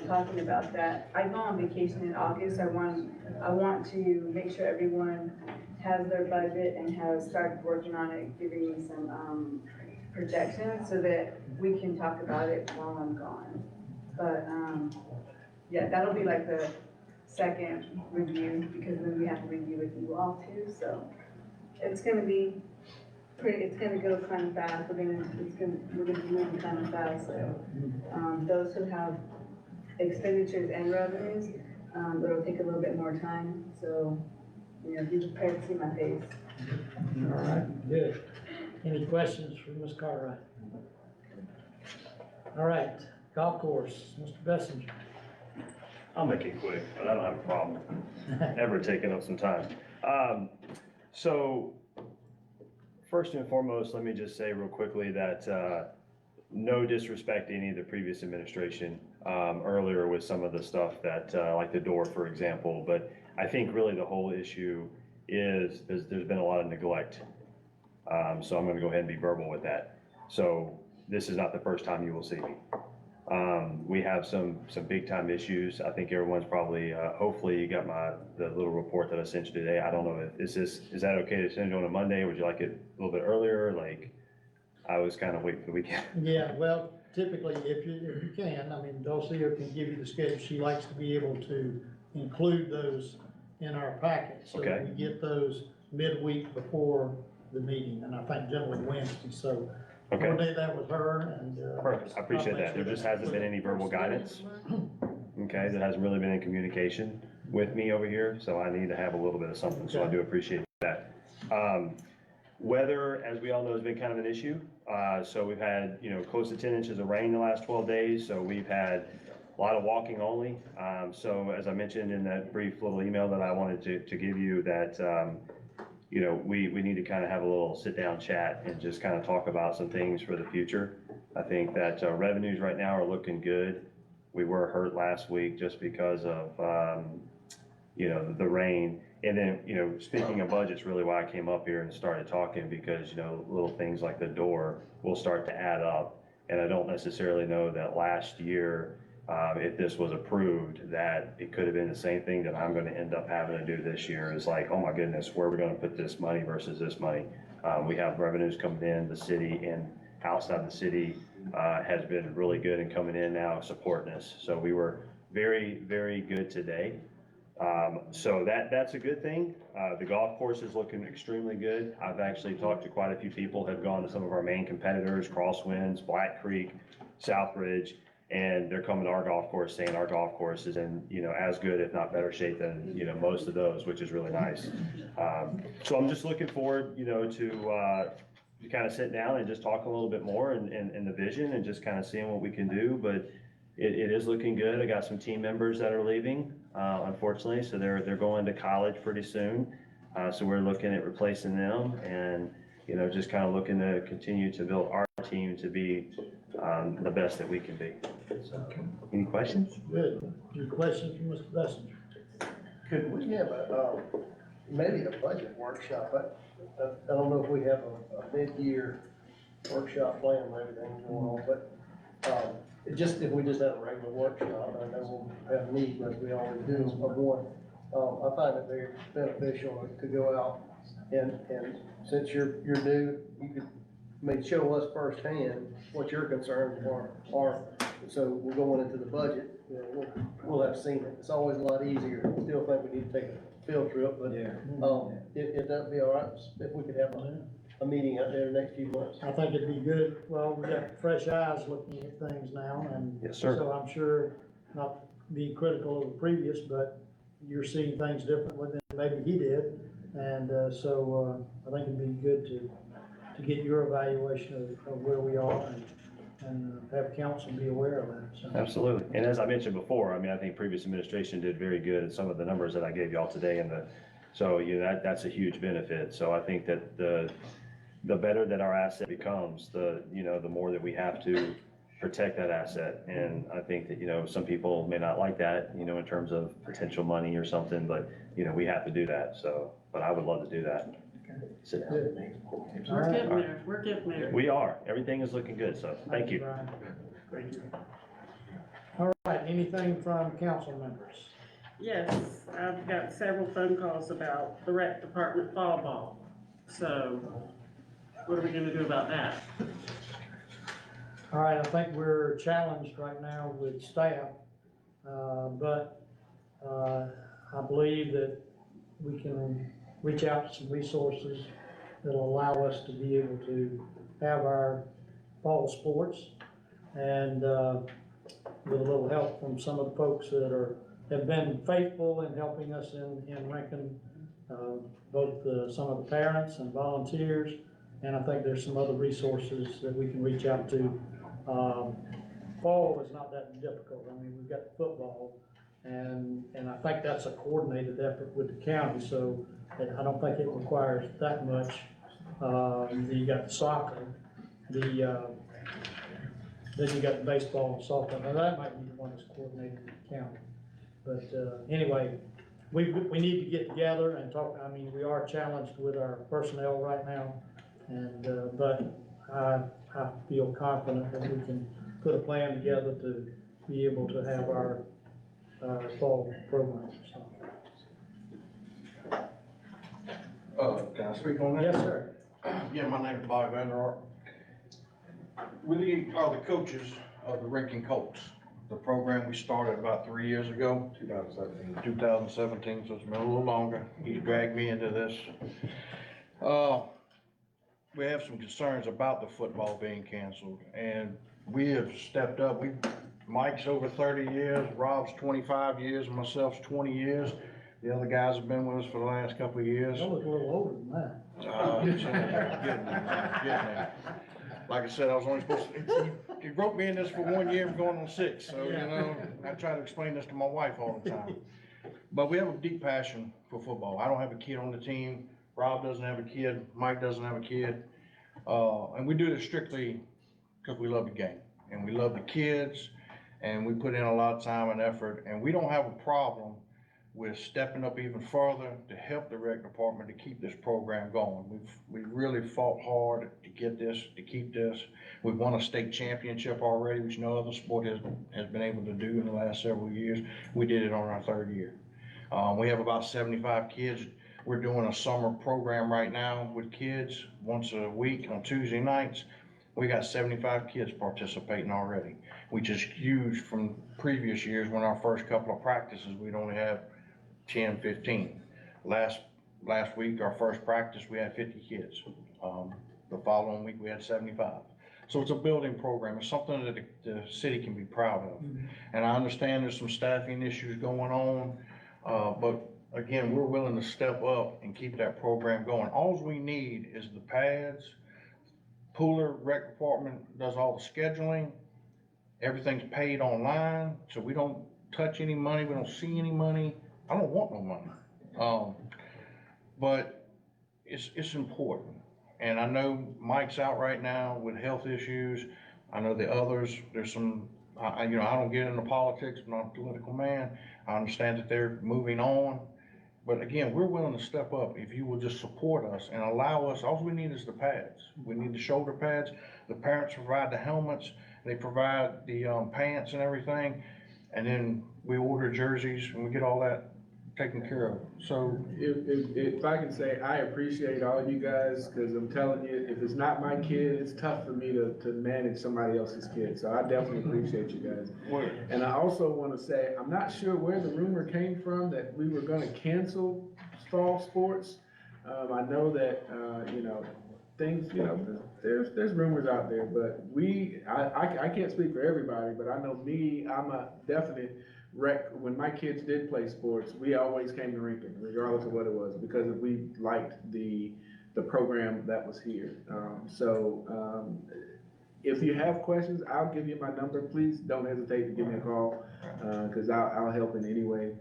talking about that. I go on vacation in August. I want to make sure everyone has their budget and has started working on it, giving me some projections so that we can talk about it while I'm gone. But yeah, that'll be like the second review, because then we have to review with you all too. So it's gonna be it's gonna go kind of fast. We're gonna be moving kind of fast. So those who have expenditures and revenues, it'll take a little bit more time. So, you know, be prepared to see my face. All right, good. Any questions for Ms. Cartwright? All right, golf course, Mr. Bessinger. I'll make it quick, but I don't have a problem ever taking up some time. So first and foremost, let me just say real quickly that no disrespect to any of the previous administration earlier with some of the stuff that, like the door, for example, but I think really the whole issue is there's been a lot of neglect. So I'm gonna go ahead and be verbal with that. So this is not the first time you will see me. We have some big time issues. I think everyone's probably, hopefully you got the little report that I sent you today. I don't know, is that okay to send you on a Monday? Would you like it a little bit earlier? Like, I was kind of waiting for the weekend. Yeah, well, typically, if you can, I mean, Dulcie can give you the schedule. She likes to be able to include those in our packet. So Okay. we get those midweek before the meeting, and I think generally Wednesday, so Okay. coordinate that with her and. Perfect, I appreciate that. There just hasn't been any verbal guidance. Okay, there hasn't really been any communication with me over here, so I need to have a little bit of something, so I do appreciate that. Weather, as we all know, has been kind of an issue. So we've had, close to 10 inches of rain the last 12 days, so we've had a lot of walking only. So as I mentioned in that brief little email that I wanted to give you, that, we need to kind of have a little sit-down chat and just kind of talk about some things for the future. I think that revenues right now are looking good. We were hurt last week just because of, the rain. And then, speaking of budgets, really why I came up here and started talking, because, little things like the door will start to add up. And I don't necessarily know that last year, if this was approved, that it could have been the same thing that I'm gonna end up having to do this year. Is like, oh my goodness, where are we gonna put this money versus this money? We have revenues coming in, the city and outside the city has been really good in coming in now supporting us. So we were very, very good today. So that's a good thing. The golf course is looking extremely good. I've actually talked to quite a few people, have gone to some of our main competitors, Crosswinds, Black Creek, Southridge, and they're coming to our golf course saying our golf course is in, as good, if not better shape than, most of those, which is really nice. So I'm just looking forward, to kind of sit down and just talk a little bit more and the vision and just kind of seeing what we can do. But it is looking good. I got some team members that are leaving, unfortunately, so they're going to college pretty soon. So we're looking at replacing them and, just kind of looking to continue to build our team to be the best that we can be. So, any questions? Good. Any questions from Mr. Messenger? Could we have maybe a budget workshop? I don't know if we have a mid-year workshop plan or everything going on, but, if we just had a regular workshop, I know we'll have needs, as we always do, of one. I find it very beneficial to go out and since you're new, you could show us firsthand what your concerns are. So we're going into the budget, we'll have seen it. It's always a lot easier. Still think we need to take a field trip, but, if that'd be all right, if we could have a meeting out there the next few months. I think it'd be good. Well, we got fresh eyes looking at things now, and Yes, sir. so I'm sure, not being critical of the previous, but you're seeing things differently than maybe he did. And so I think it'd be good to get your evaluation of where we are and have council be aware of that. So. Absolutely. And as I mentioned before, I think previous administration did very good at some of the numbers that I gave y'all today, so that's a huge benefit. So I think that the better that our asset becomes, the more that we have to protect that asset. And I think that, some people may not like that, in terms of potential money or something, but, we have to do that. So, but I would love to do that. Sit down. We're getting there, we're getting there. We are. Everything is looking good, so thank you. Brian. Thank you. All right, anything from council members? Yes, I've got several phone calls about the rec department fall ball. So what are we gonna do about that? All right, I think we're challenged right now with staff, but I believe that we can reach out to some resources that'll allow us to be able to have our fall sports, and with a little help from some of the folks that have been faithful in helping us in Rankin, both some of the parents and volunteers, and I think there's some other resources that we can reach out to. Fall is not that difficult. I mean, we've got football, and I think that's a coordinated effort with the county, so I don't think it requires that much. You got the soccer, then you got the baseball and softball. Now that might be the one that's coordinated with the county. But anyway, we need to get together and talk. I mean, we are challenged with our personnel right now, and, but I feel confident that we can put a plan together to be able to have our fall program, so. Can I speak on that? Yes, sir. Yeah, my name is Bobby Vanderart. We are the coaches of the Rankin Colts. The program we started about 3 years ago. 2017, so it's been a little longer. He dragged me into this. We have some concerns about the football being canceled, and we have stepped up. Mike's over 30 years, Rob's 25 years, and myself's 20 years. The other guys have been with us for the last couple of years. I look a little older than that. Getting there. Like I said, I was only supposed to, he wrote me in this for 1 year, I'm going on 6, so, you know, I try to explain this to my wife all the time. But we have a deep passion for football. I don't have a kid on the team, Rob doesn't have a kid, Mike doesn't have a kid. And we do this strictly because we love the game, and we love the kids, and we put in a lot of time and effort, and we don't have a problem with stepping up even further to help the rec department to keep this program going. We've really fought hard to get this, to keep this. We've won a state championship already, which no other sport has been able to do in the last several years. We did it on our 3rd year. We have about 75 kids. We're doing a summer program right now with kids once a week on Tuesday nights. We got 75 kids participating already, which is huge from previous years when our first couple of practices, we'd only have 10, 15. Last week, our first practice, we had 50 kids. The following week, we had 75. So it's a building program. It's something that the city can be proud of. And I understand there's some staffing issues going on, but again, we're willing to step up and keep that program going. All we need is the pads. Pooler Rec Department does all the scheduling. Everything's paid online, so we don't touch any money. We don't see any money. I don't want no money. But it's important. And I know Mike's out right now with health issues. I know the others, there's some, I don't get into politics, I'm not a political man. I understand that they're moving on. But again, we're willing to step up if you will just support us and allow us. All we need is the pads. We need the shoulder pads. The parents provide the helmets. They provide the pants and everything. And then we order jerseys and we get all that taken care of. So if I can say, I appreciate all you guys, because I'm telling you, if it's not my kid, it's tough for me to manage somebody else's kid. So I definitely appreciate you guys. And I also want to say, I'm not sure where the rumor came from that we were going to cancel fall sports. I know that, things, there's rumors out there, but I can't speak for everybody, but I know me, I'm a definite when my kids did play sports, we always came to Rankin, regardless of what it was, because we liked the program that was here. If you have questions, I'll give you my number. Please don't hesitate to give me a call, because I'll help in any way.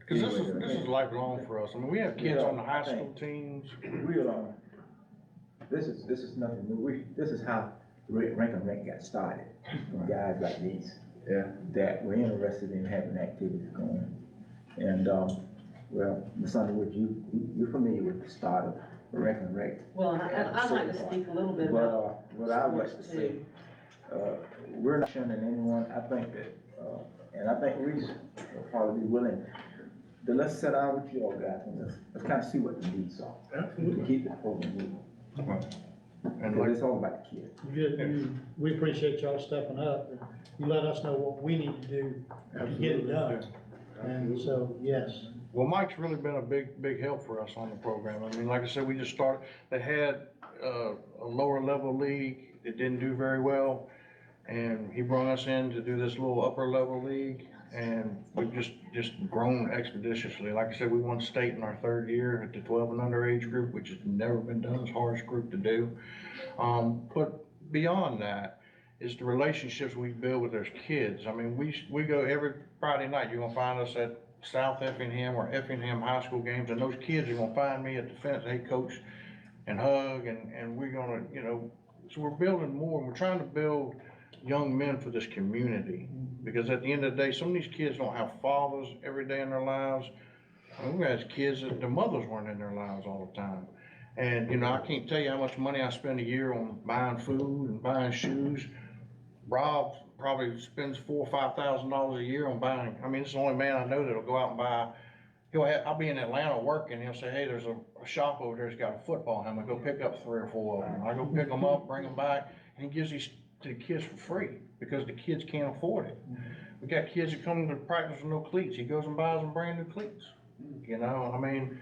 Because this is lifelong for us. I mean, we have kids on the high school teams. This is nothing new. This is how Rankin Rec got started, from guys like these. That were interested in having activities going. And, well, Ms. Underwood, you're familiar with the start of Rankin Rec. Well, I'd like to speak a little bit about what I would like to say, we're not shunning anyone. I think that, and I think Reese will probably be willing to let's sit down with you all guys and let's kind of see what the needs are. To keep the program moving. And it's all about the kids. We appreciate y'all stepping up. You let us know what we need to do to get it done. And so, yes. Well, Mike's really been a big help for us on the program. I mean, like I said, we just started, they had a lower level league that didn't do very well. And he brought us in to do this little upper level league. And we've just grown expeditiously. Like I said, we won state in our 3rd year at the 12 and under age group, which has never been done. It's the hardest group to do. But beyond that is the relationships we build with those kids. I mean, we go every Friday night. You're gonna find us at South Effingham or Effingham high school games, and those kids are gonna find me at the fence, hey coach, and hug, and we're gonna, so we're building more, and we're trying to build young men for this community, because at the end of the day, some of these kids don't have fathers every day in their lives. We had kids that the mothers weren't in their lives all the time. And, you know, I can't tell you how much money I spend a year on buying food and buying shoes. Rob probably spends $4,000 or $5,000 a year on buying. I mean, it's the only man I know that'll go out and buy. I'll be in Atlanta working, he'll say, hey, there's a shop over there that's got a football helmet, go pick up 3 or 4 of them. I go pick them up, bring them back, and he gives these to the kids for free, because the kids can't afford it. We got kids that come to practice with no cleats, he goes and buys them brand new cleats. You know, I mean,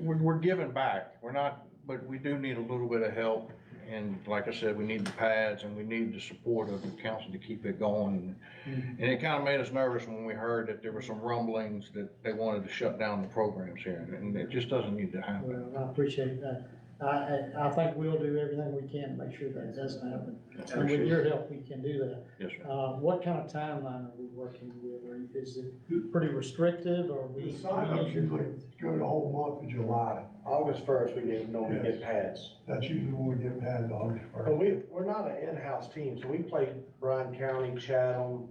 we're giving back, we're not, but we do need a little bit of help. And like I said, we need the pads and we need the support of the council to keep it going. And it kind of made us nervous when we heard that there were some rumblings that they wanted to shut down the programs here, and it just doesn't need to happen. Well, I appreciate that. I think we'll do everything we can to make sure that doesn't happen. And with your help, we can do that. Yes, sir. What kind of timeline are we working with? Or is it pretty restrictive, or we? The sign-ups usually go the whole month of July. August 1st, we normally get pads. That's usually when we get pads, August 1st. But we're not an in-house team, so we play Bryan County, Chatham,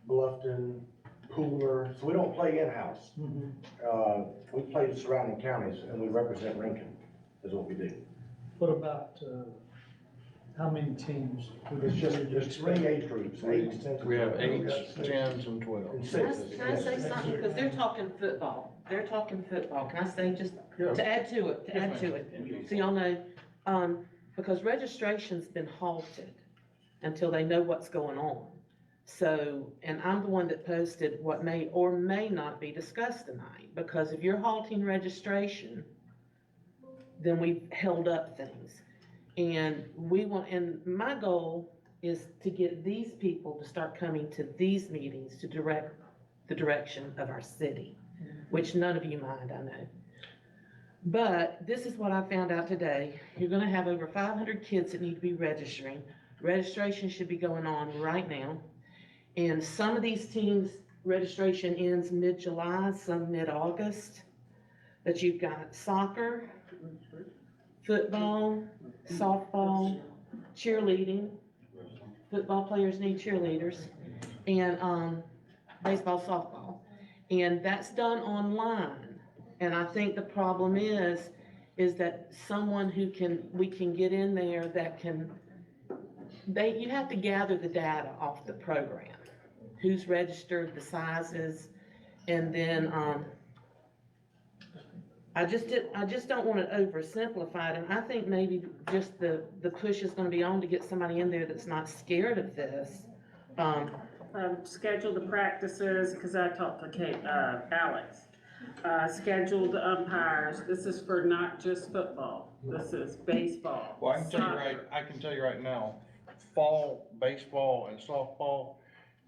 Bluffton, Pooler, so we don't play in-house. We play the surrounding counties, and we represent Lincoln, is what we do. What about, how many teams? There's 3 age groups, 8s, 10s. We have 8s, 10s, and 12s. Can I say something? Because they're talking football. They're talking football. Can I say just to add to it, so y'all know, because registration's been halted until they know what's going on. So, and I'm the one that posted what may or may not be discussed tonight, because if you're halting registration, then we've held up things. And and my goal is to get these people to start coming to these meetings to direct the direction of our city, which none of you mind, I know. But this is what I found out today. You're gonna have over 500 kids that need to be registering. Registration should be going on right now. And some of these teams, registration ends mid-July, some mid-August. But you've got soccer, football, softball, cheerleading. Football players need cheerleaders, and baseball, softball. And that's done online. And I think the problem is that someone we can get in there that you have to gather the data off the program. Who's registered, the sizes, and then, I just don't want to oversimplify it, and I think maybe just the push is gonna be on to get somebody in there that's not scared of this. Schedule the practices, because I talked to Alex. Schedule the umpires. This is for not just football. This is baseball. Well, I can tell you right now, fall baseball and softball,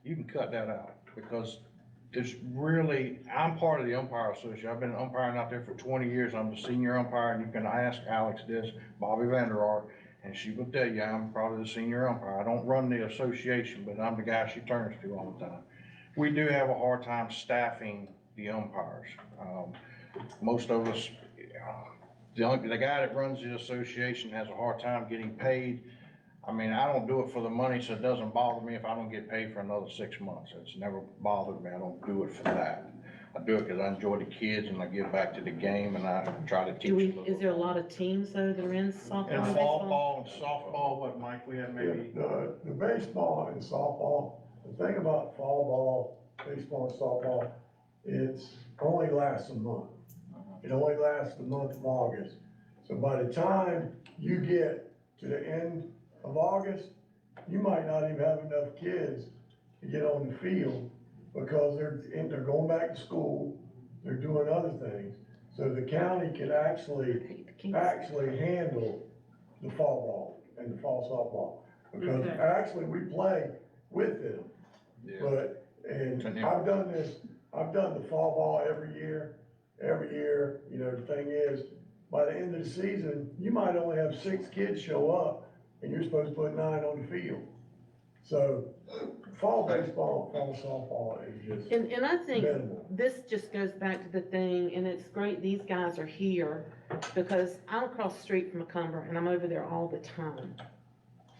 you can cut that out, because there's really, I'm part of the umpire association. I've been umpiring out there for 20 years. I'm the senior umpire, and you can ask Alex this, Bobby Vanderart, and she will tell you I'm probably the senior umpire. I don't run the association, but I'm the guy she turns to all the time. We do have a hard time staffing the umpires. Most of us, the guy that runs the association has a hard time getting paid. I mean, I don't do it for the money, so it doesn't bother me if I don't get paid for another 6 months. It's never bothered me. I don't do it for that. I do it because I enjoy the kids and I give back to the game and I try to teach them. Is there a lot of teams though that are in softball And and baseball? fall and softball, what, Mike, we have maybe? The baseball and softball, the thing about fall ball, baseball and softball, it's only lasts a month. It only lasts the month of August. So by the time you get to the end of August, you might not even have enough kids to get on the field, because they're going back to school, they're doing other things. So the county can actually handle the fall ball and the fall softball, because actually we play with them. Yeah. I've done the fall ball every year, you know, the thing is, by the end of the season, you might only have 6 kids show up, and you're supposed to put 9 on the field. So fall baseball, fall softball is just And I think minimal. this just goes back to the thing, and it's great these guys are here, because I'm across the street from Macomber and I'm over there all the time.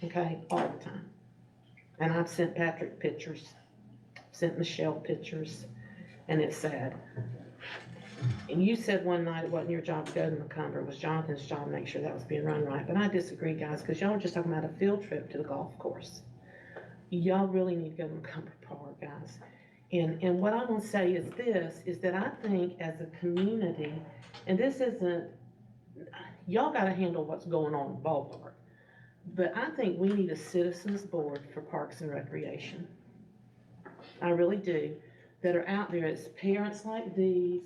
Okay, all the time. And I've sent Patrick pictures, sent Michelle pictures, and it's sad. And you said one night it wasn't your job to go to Macomber, it was Jonathan's job to make sure that was being run right. But I disagree, guys, because y'all were just talking about a field trip to the golf course. Y'all really need to go to Macomber Park, guys. And what I want to say is this, is that I think as a community, and this isn't, y'all got to handle what's going on in the ballpark. But I think we need a citizens board for Parks and Recreation. I really do. That are out there as parents like these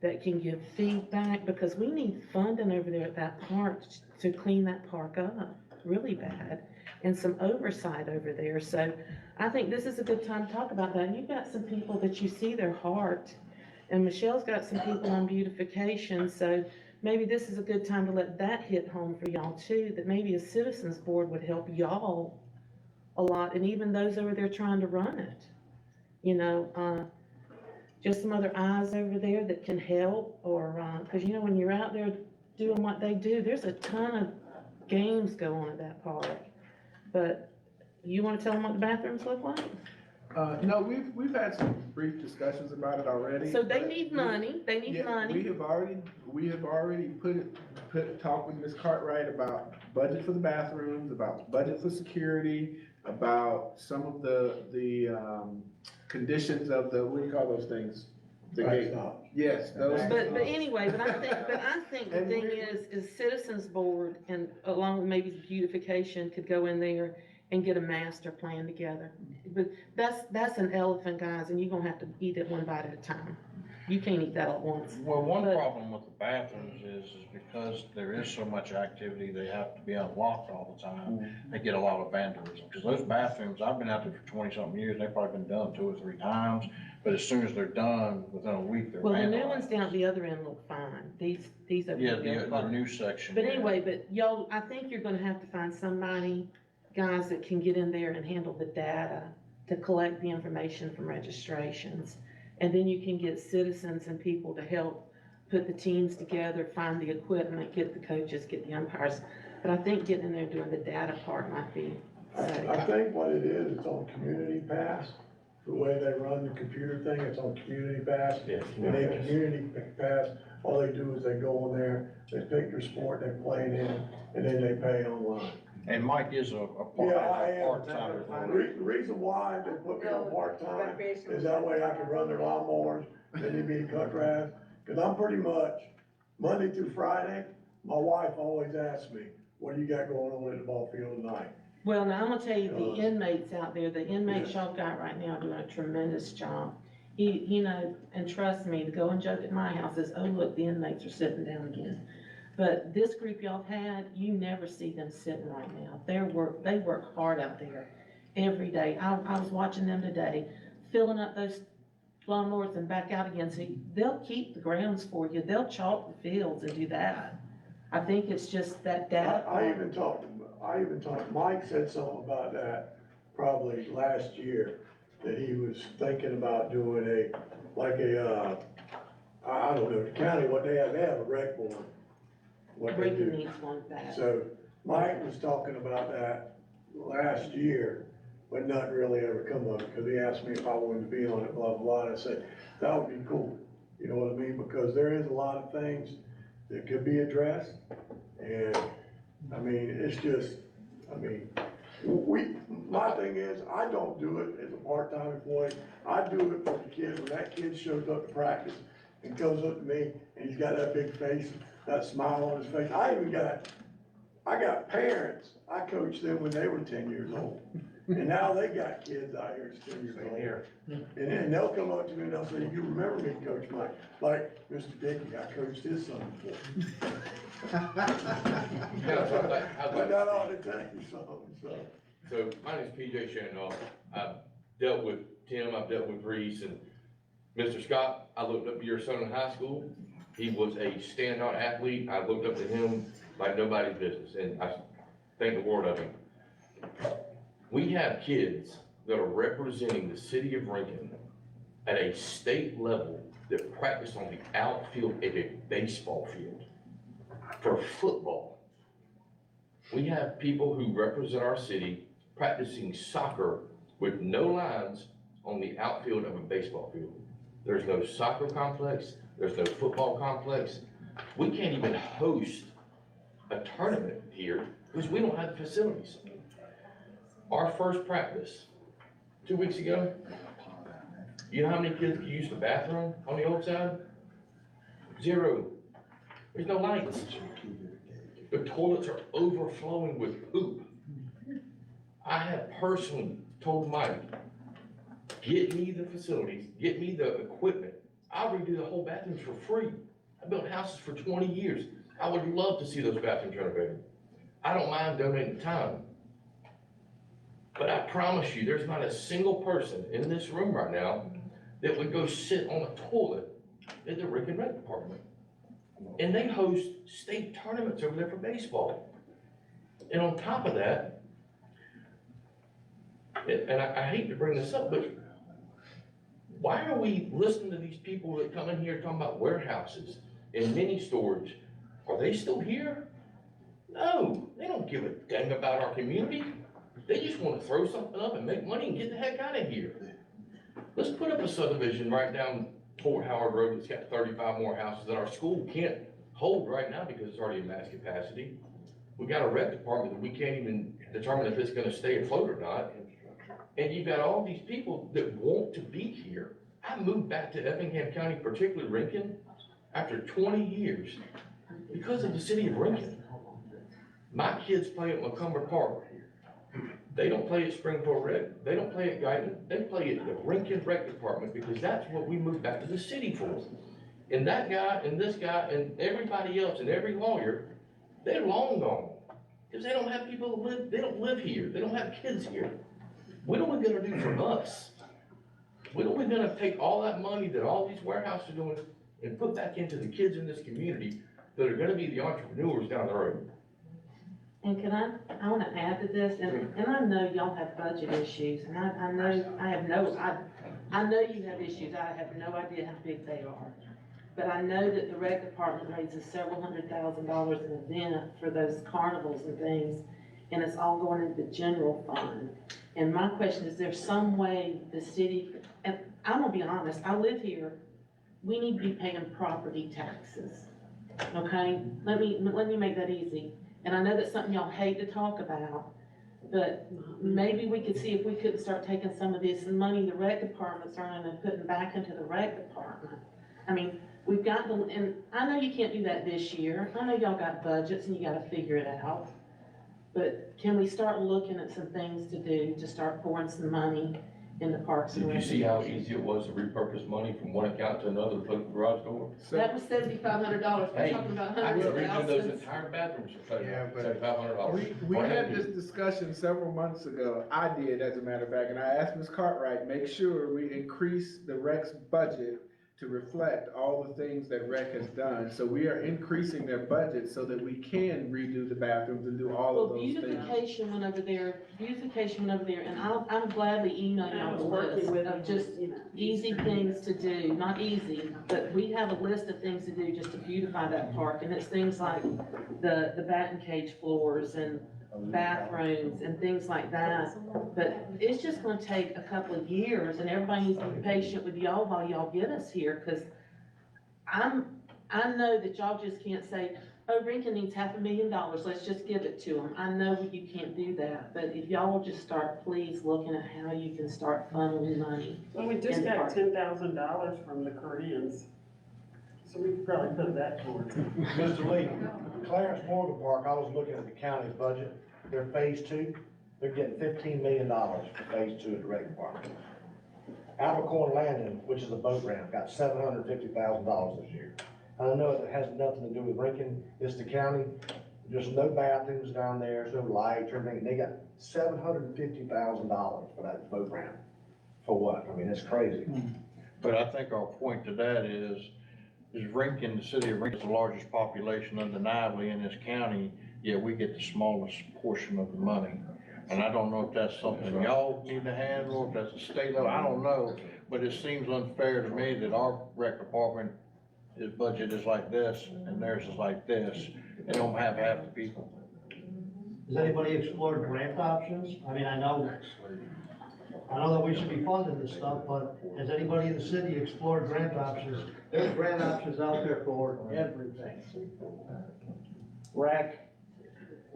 that can give feedback, because we need funding over there at that park to clean that park up really bad, and some oversight over there. So I think this is a good time to talk about that. And you've got some people that you see their heart, and Michelle's got some people on beautification. So maybe this is a good time to let that hit home for y'all too, that maybe a citizens board would help y'all a lot, and even those over there trying to run it. You know, just some other eyes over there that can help, or, cause you know, when you're out there doing what they do, there's a ton of games go on at that park. But you wanna tell them what the bathrooms look like? No, we've had some brief discussions about it already. So they need money, they need Yeah, money. We have already talked with Ms. Cartwright about budget for the bathrooms, about budget for security, about some of the conditions of the, what do you call those things? The gate. Yes, those. But anyway, but I think the And thing is citizens board, and along with maybe beautification, could go in there and get a master plan together. But that's an elephant, guys, and you're gonna have to eat it one bite at a time. You can't eat that all at once. Well, one problem with the bathrooms is because there is so much activity, they have to be unlocked all the time. They get a lot of vandalism, because those bathrooms, I've been out there for 20-something years, they've probably been done 2 or 3 times. But as soon as they're done, within a week, they're Well, the new vandalized. ones down at the other end look fine. These over Yeah, here. the new section. But yeah. anyway, but y'all, I think you're gonna have to find somebody, guys, that can get in there and handle the data to collect the information from registrations. And then you can get citizens and people to help put the teams together, find the equipment, get the coaches, get the umpires. But I think getting in there doing the data part might be. I think what it is, it's on Community Pass. The way they run the computer thing, it's on Community Pass. And then Community Pass, all they do is they go on there, they pick their sport they're playing in, and then they pay online. And Mike is a Yeah, I am. part-time The employee. reason why they put me on part-time is that way I can run their lawnmowers, then they be cut grass. Cause I'm pretty much, Monday through Friday, my wife always asks me, what do you got going on at the ball field tonight? Well, now I'm gonna tell you, the inmates out there, the inmates y'all got right now are doing a tremendous job. You know, and trust me, to go and joke at my house is, oh, look, the inmates are sitting down again. But this group y'all had, you never see them sitting right now. They work hard out there every day. I was watching them today, filling up those lawnmowers and back out again. So they'll keep the grounds for you. They'll chalk the fields and do that. I think it's just that data. I even talked, Mike said something about that probably last year, that he was thinking about doing I don't know, the county, what they have a rec board. What they Breaking do. needs one bad. So Mike was talking about that last year, but nothing really ever come of it, because he asked me if I wanted to be on it, blah, blah, blah, and I said, that would be cool. You know what I mean? Because there is a lot of things that could be addressed, and, I mean, it's just, I mean, my thing is, I don't do it as a part-time employee, I do it for the kids. When that kid shows up to practice and comes up to me, and he's got that big face, that smile on his face, I got parents, I coached them when they were 10 years old, and now they got kids out here that's 10 years old. And then they'll come up to me and they'll say, you remember me, Coach Mike? Like, Mr. Dickey, I coached his son before. But that ought to tell you something, so. So my name's PJ Shannon. I've dealt with Tim, I've dealt with Reese, and Mr. Scott, I looked up to your son in high school. He was a standout athlete. I looked up to him like nobody's business, and I thank the Lord of him. We have kids that are representing the city of Rankin at a state level that practice on the outfield of a baseball field for football. We have people who represent our city practicing soccer with no lines on the outfield of a baseball field. There's no soccer complex, there's no football complex. We can't even host a tournament here because we don't have the facilities. Our first practice, 2 weeks ago, you know how many kids could use the bathroom on the old side? 0. There's no lights. The toilets are overflowing with poop. I have personally told Mike, get me the facilities, get me the equipment. I'll redo the whole bathrooms for free. I built houses for 20 years. I would love to see those bathrooms renovated. I don't mind donating time. But I promise you, there's not a single person in this room right now that would go sit on a toilet in the Rick and Rec department. And they host state tournaments over there for baseball. And on top of that, and I hate to bring this up, but why are we listening to these people that come in here talking about warehouses and mini storage? Are they still here? No, they don't give a dang about our community. They just want to throw something up and make money and get the heck out of here. Let's put up a subdivision right down Fort Howard Road that's got 35 more houses that our school can't hold right now because it's already at max capacity. We got a rec department that we can't even determine if it's gonna stay afloat or not. And you've got all these people that want to be here. I moved back to Effingham County, particularly Rincon, after 20 years because of the city of Rincon. My kids play at Macomber Park. They don't play at Springfield Rec. They don't play at Guyton. They play at the Rincon Rec Department because that's what we moved back to the city for. And that guy and this guy and everybody else and every lawyer, they're long gone. Because they don't have people that live, they don't live here. They don't have kids here. What are we gonna do from us? What are we gonna take all that money that all these warehouses are doing and put back into the kids in this community that are gonna be the entrepreneurs down the road? And can I wanna add to this, and I know y'all have budget issues, and I know, I know you have issues, I have no idea how big they are. But I know that the rec department raises several $100,000 an event for those carnivals and things, and it's all going into the general fund. And my question is, there some way the city, and I'm gonna be honest, I live here, we need to be paying property taxes, okay? Let me make that easy. And I know that's something y'all hate to talk about, but maybe we could see if we couldn't start taking some of this money the rec department's earning and putting back into the rec department. I mean, we've got the, and I know you can't do that this year. I know y'all got budgets and you gotta figure it out. But can we start looking at some things to do to start pouring some money into parks and Did you rec? see how easy it was to repurpose money from one account to another to put up the garage door? That was $7,500. We're Hey, talking about I hundreds could of redo those thousands. entire bathrooms for Yeah, but $7,500. We had this discussion several months ago. I did, as a matter of fact, and I asked Ms. Cartwright, make sure we increase the rec's budget to reflect all the things that rec has done. So we are increasing their budget so that we can redo the bathrooms and do all of Well, those things. beautification went over there, and I'm gladly email y'all the list of just easy things to do, not easy, but we have a list of things to do just to beautify that park, and it's things like the batting cage floors and bathrooms and things like that. But it's just gonna take a couple of years, and everybody needs to be patient with y'all while y'all get us here, cause I know that y'all just can't say, oh, Rincon needs $500,000, let's just give it to them. I know you can't do that, but if y'all will just start, please, looking at how you can start funneling money. Well, we just got $10,000 from the Koreans, so we could probably put that towards it. Mr. Lee, Clarence Morgan Park, I was looking at the county's budget, their phase 2, they're getting $15 million for phase 2 at the rec department. Albacore Landing, which is a boat ramp, got $750,000 this year. I know it has nothing to do with Rincon, it's the county, there's no bathrooms down there, there's no lights or anything, they got $750,000 for that boat ramp. For what? I mean, it's crazy. But I think our point to that is Rincon, the city of Rincon is the largest population undeniably in this county, yet we get the smallest portion of the money. And I don't know if that's something y'all need to handle, or if that's a state level, I don't know. But it seems unfair to me that our rec department, his budget is like this and theirs is like this, and don't have half the people. Has anybody explored grant options? I mean, I know I know that we should be funding this stuff, but has anybody in the city explored grant options? There's grant options out there for everything. Rec,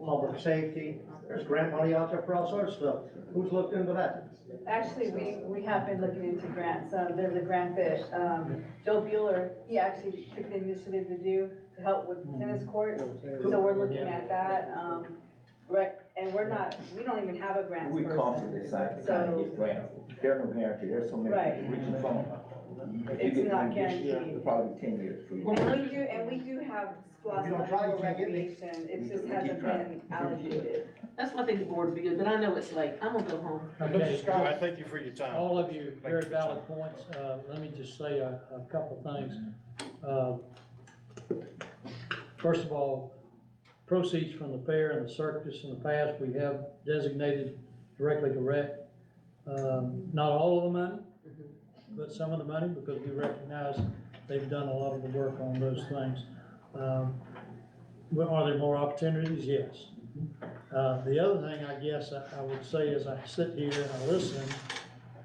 public safety, there's grant money out there for all sorts of stuff. Who's looked into that? Actually, we have been looking into grants. There's a grant that, Joe Bueller, he actually took the initiative to help with tennis courts. So we're looking at that, and we don't even have a grant We person. constantly decide to kind of get grants. There's no guarantee, there's so many Right. people reaching for them. If you It's get not one this year, guaranteed. it'll probably be 10 years for you. And we do have If you don't lots try, of you can't get any. recreation, it just hasn't been allocated. That's why I think the board would be good, but I know it's late. I'm gonna go home. Okay. Mr. Scott, I thank you for your time. All of you, very valid points. Let me just say a couple things. First of all, proceeds from the fair and the circus in the past, we have designated directly to rec. Not all of the money, but some of the money, because we recognize they've done a lot of the work on those things. Well, are there more opportunities? Yes. The other thing I guess I would say is I sit here and I listen,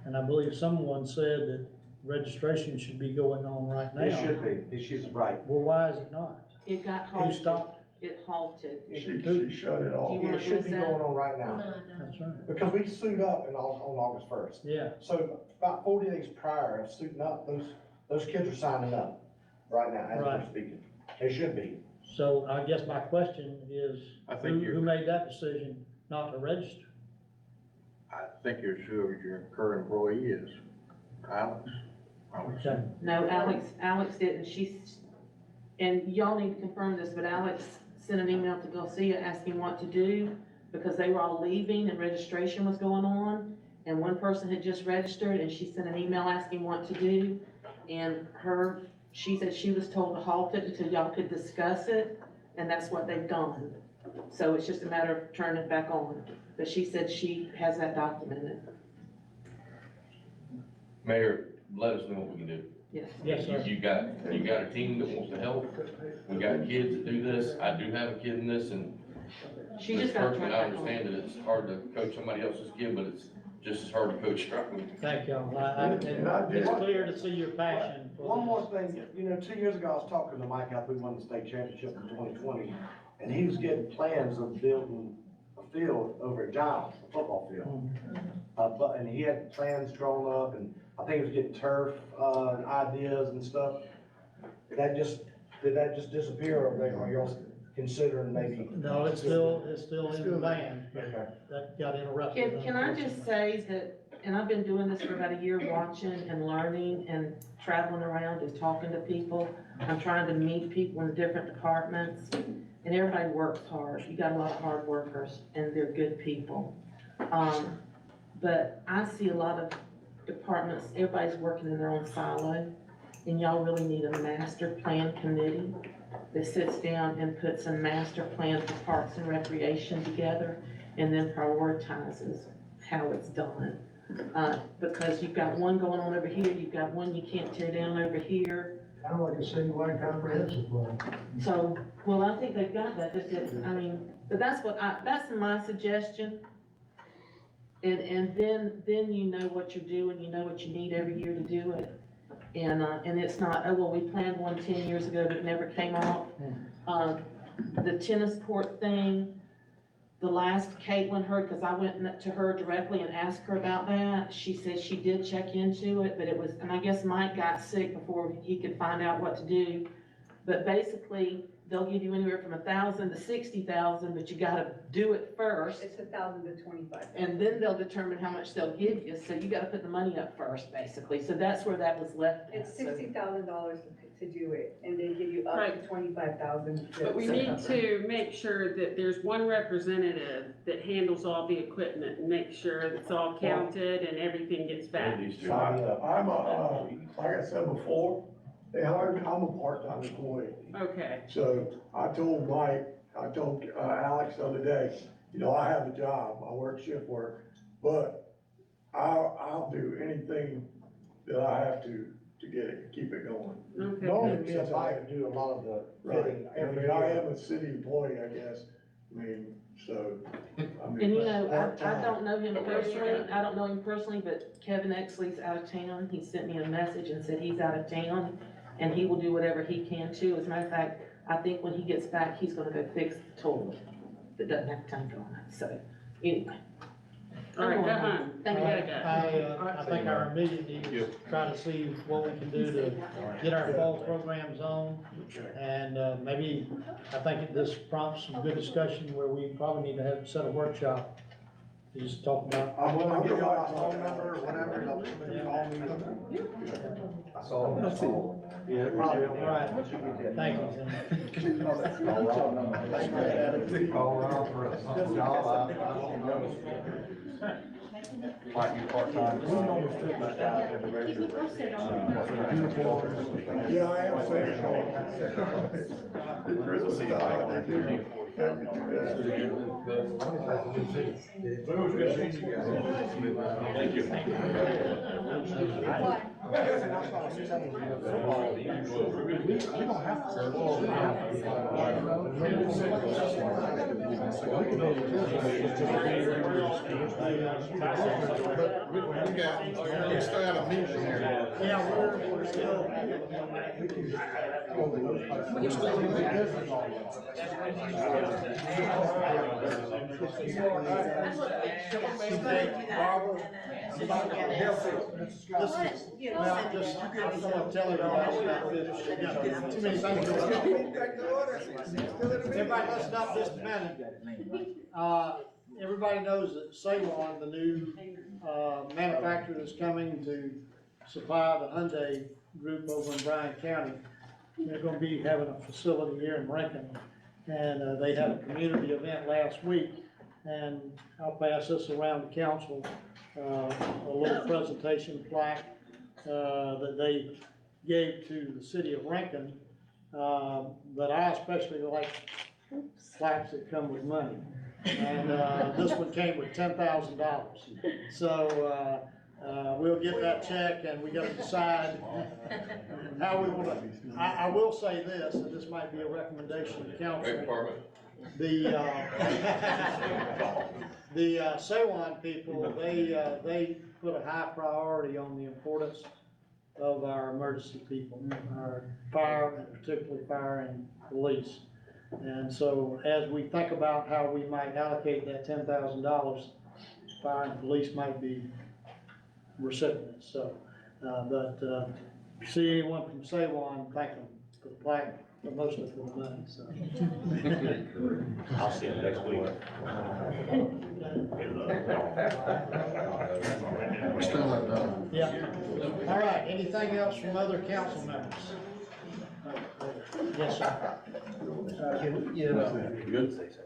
and I believe someone said that registration should be going on right now. It should be, she's right. Well, why is it not? It got Who halted. stopped? It halted. She shut it off. Do you wanna It should address be that? going on right now. That's right. Because we suit up on August 1st. Yeah. So about 40 days prior of suiting up, those kids are signing up right now as we're Right. speaking. They should be. So I guess my question is, I think who made that decision not to register? I think you're sure your current employee is Alex. Okay. No, Alex didn't. And y'all need to confirm this, but Alex sent an email to Garcia asking what to do because they were all leaving and registration was going on. And one person had just registered and she sent an email asking what to do. And she said she was told to halt it until y'all could discuss it, and that's what they've done. So it's just a matter of turning it back on. But she said she has that documented. Mayor, let us know what we can do. Yes. Yes, sir. You got a team that wants to help. We got kids that do this. I do have a kid in this, and She just got personally, turned I back on. understand that it's hard to coach somebody else's kid, but it's just as hard to coach your own. Thank y'all. It's clear to see your passion for One more this. thing, 2 years ago, I was talking to Mike after we won the state championship in 2020, and he was getting plans of building a field over at Giles, a football field. And he had plans drawn up, and I think he was getting turf, ideas and stuff. Did that just disappear, or are y'all considering maybe? No, it's still in the van. Okay. That got interrupted. Can I just say that, and I've been doing this for about a year, watching and learning and traveling around and talking to people. I'm trying to meet people in different departments, and everybody works hard. You got a lot of hard workers, and they're good people. But I see a lot of departments, everybody's working in their own silo, and y'all really need a master plan committee that sits down and puts a master plan for parks and recreation together, and then prioritizes how it's done. Because you've got one going on over here, you've got one you can't tear down over here. Kind of like a citywide comprehensive plan. So, well, I think they've got that, but that's my suggestion. And then you know what you're doing, you know what you need every year to do it. And it's not, oh, well, we planned one 10 years ago, but it never came off. The tennis court thing, the last Caitlin heard, because I went to her directly and asked her about that, she said she did check into it, but it was, and I guess Mike got sick before he could find out what to do. But basically, they'll give you anywhere from 1,000 to 60,000, but you gotta do it first. It's 1,000 to 25,000. And then they'll determine how much they'll give you, so you gotta put the money up first, basically, so that's where that was left. It's $60,000 to do it, and they give you up Right. to 25,000. But we need to make sure that there's one representative that handles all the equipment and make sure it's all counted and everything gets back. So I'm like I said before, they hired me, I'm a part-time employee. Okay. So I told Mike, Alex the other day, I have a job, I work shift work, but I'll do anything that I have to keep it going. Okay. Normally, me and Mike do a lot of the Right, bidding I every mean, I year. am a city employee, I guess, I mean, so, I mean. And you know, I part-time. don't know him personally, but Kevin Exley's out of town. He sent me a message and said he's out of town and he will do whatever he can too. As a matter of fact, I think when he gets back, he's gonna go fix the toilet that doesn't have tank on it, so, anyway. All right, go home. Thank you. I think our immediate need is to try to see what we can do to get our fall programs on. And, maybe, I think this prompts some good discussion where we probably need to have, set a workshop. Just talk about. I'll give y'all my phone number or whatever, y'all call me. I saw. Yeah, probably, all right, thank you. All around for a job, I don't know. Like you part-time. Yeah, I am saying. There's a seat back there. Thank you. We still got a meeting here. Yeah, we're still. Well, just, I'm gonna tell you about this, you know, too many things. Everybody listen up just a minute. Everybody knows that Ceylon, the new, manufacturer that's coming to supply the Hyundai group over in Bryan County. They're gonna be having a facility here in Rankin, and they had a community event last week. And I'll pass this around the council, a little presentation plaque, that they gave to the city of Rankin. But I especially like plaques that come with money. And, this one came with $10,000. So, we'll get that check and we gotta decide how we wanna, I will say this, and this might be a recommendation to council. Department. The Ceylon people, they put a high priority on the importance of our emergency people, our fire, and particularly fire and police. And so as we think about how we might allocate that $10,000, fire and police might be recipients, so, but, if you see anyone from Ceylon, thank them for the plaque, but mostly for the money, so. I'll see you next week. We're still not done. Yeah. All right, anything else from other council members? Yes, sir.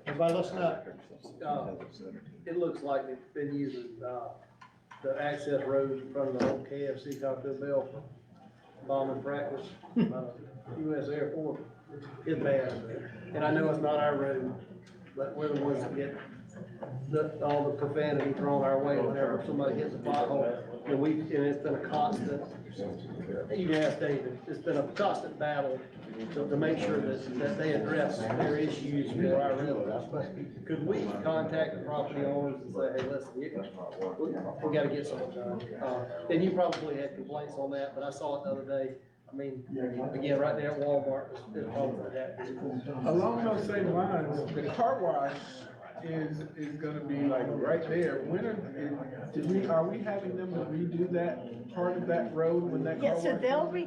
Everybody listen up. It looks like they've been using, the access road in front of the old KFC Taco Bell for bombing practice, US Air Force. It's bad. And I know it's not our road, but we're the ones that get all the profanity thrown our way whenever somebody hits a pothole. And it's been a constant, you can ask David, it's been a constant battle to make sure that they address their issues for our residents. But could we contact the property owners and say, hey, listen, we gotta get something done? And you probably had complaints on that, but I saw it the other day. I mean, again, right there at Walmart, it's probably that. Along those same lines, the car wash is gonna be like right there. Are we having them to redo that part of that road when that car Yeah, wash? so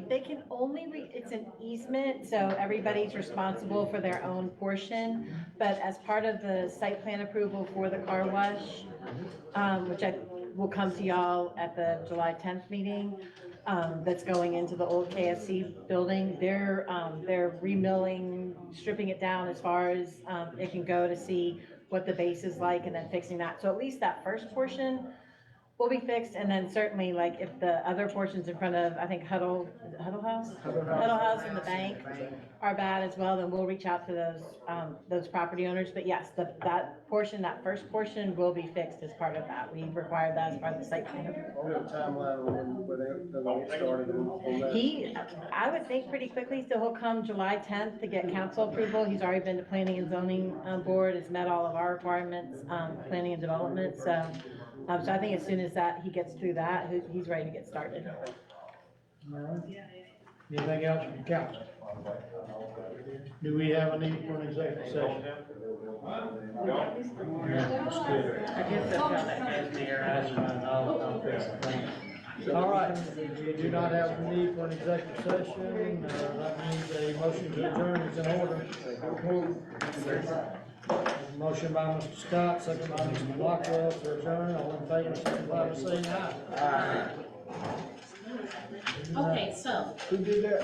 they can only it's an easement, so everybody's responsible for their own portion. But as part of the site plan approval for the car wash, which I will come to y'all at the July 10th meeting, that's going into the old KFC building, they're remilling, stripping it down as far as, it can go to see what the base is like and then fixing that. So at least that first portion, will be fixed, and then certainly, like, if the other portions in front of, I think Huddle, is it Huddle House? Huddle House and the bank are bad as well, then we'll reach out to those property owners, but yes, that portion, that first portion will be fixed as part of that. We require that as part of the site plan. We have a timeline on when they get started on that. I would think pretty quickly, so he'll come July 10th to get council approval. He's already been to planning and zoning board, has met all of our requirements, planning and development, so I think as soon as he gets through that, he's ready to get started. All right. Anything else from council? Do we have a need for an executive session? I guess that's how that goes, Mayor. I'll fix it. All right, we do not have a need for an executive session, that means a motion to adjourn is in order. Motion by Mr. Scott, second by Mr. Blackwell to adjourn, all in favor, signify by saying aye. Okay, so, Who did that?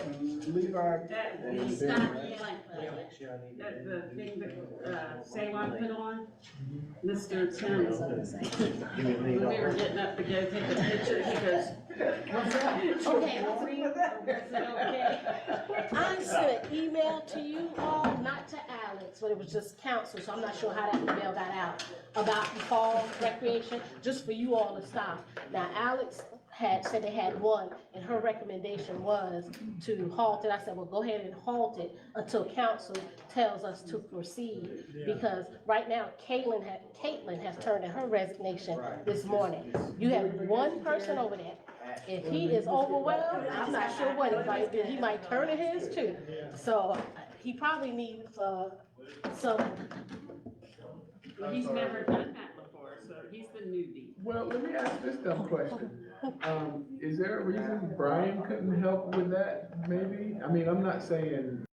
Levi? That, Scott, that the thing that, Salon put on, Mr. Tim, when we were getting up to go take a picture, he goes, what's that? okay, Is it okay? I sent an email to you all, not to Alex, but it was just council, so I'm not sure how that email got out, about the fall recreation, just for you all to stop. Now, Alex had said they had one, and her recommendation was to halt it. I said, well, go ahead and halt it until council tells us to proceed. Because right now, Caitlin has turned in her resignation this morning. You have one person over there. If he is overwhelmed, I'm not sure what he might do. He might turn in his too. So he probably needs some. He's never done that before, so he's the newbie. Well, let me ask this dumb question. Is there a reason Brian couldn't help with that, maybe? I mean, I'm not saying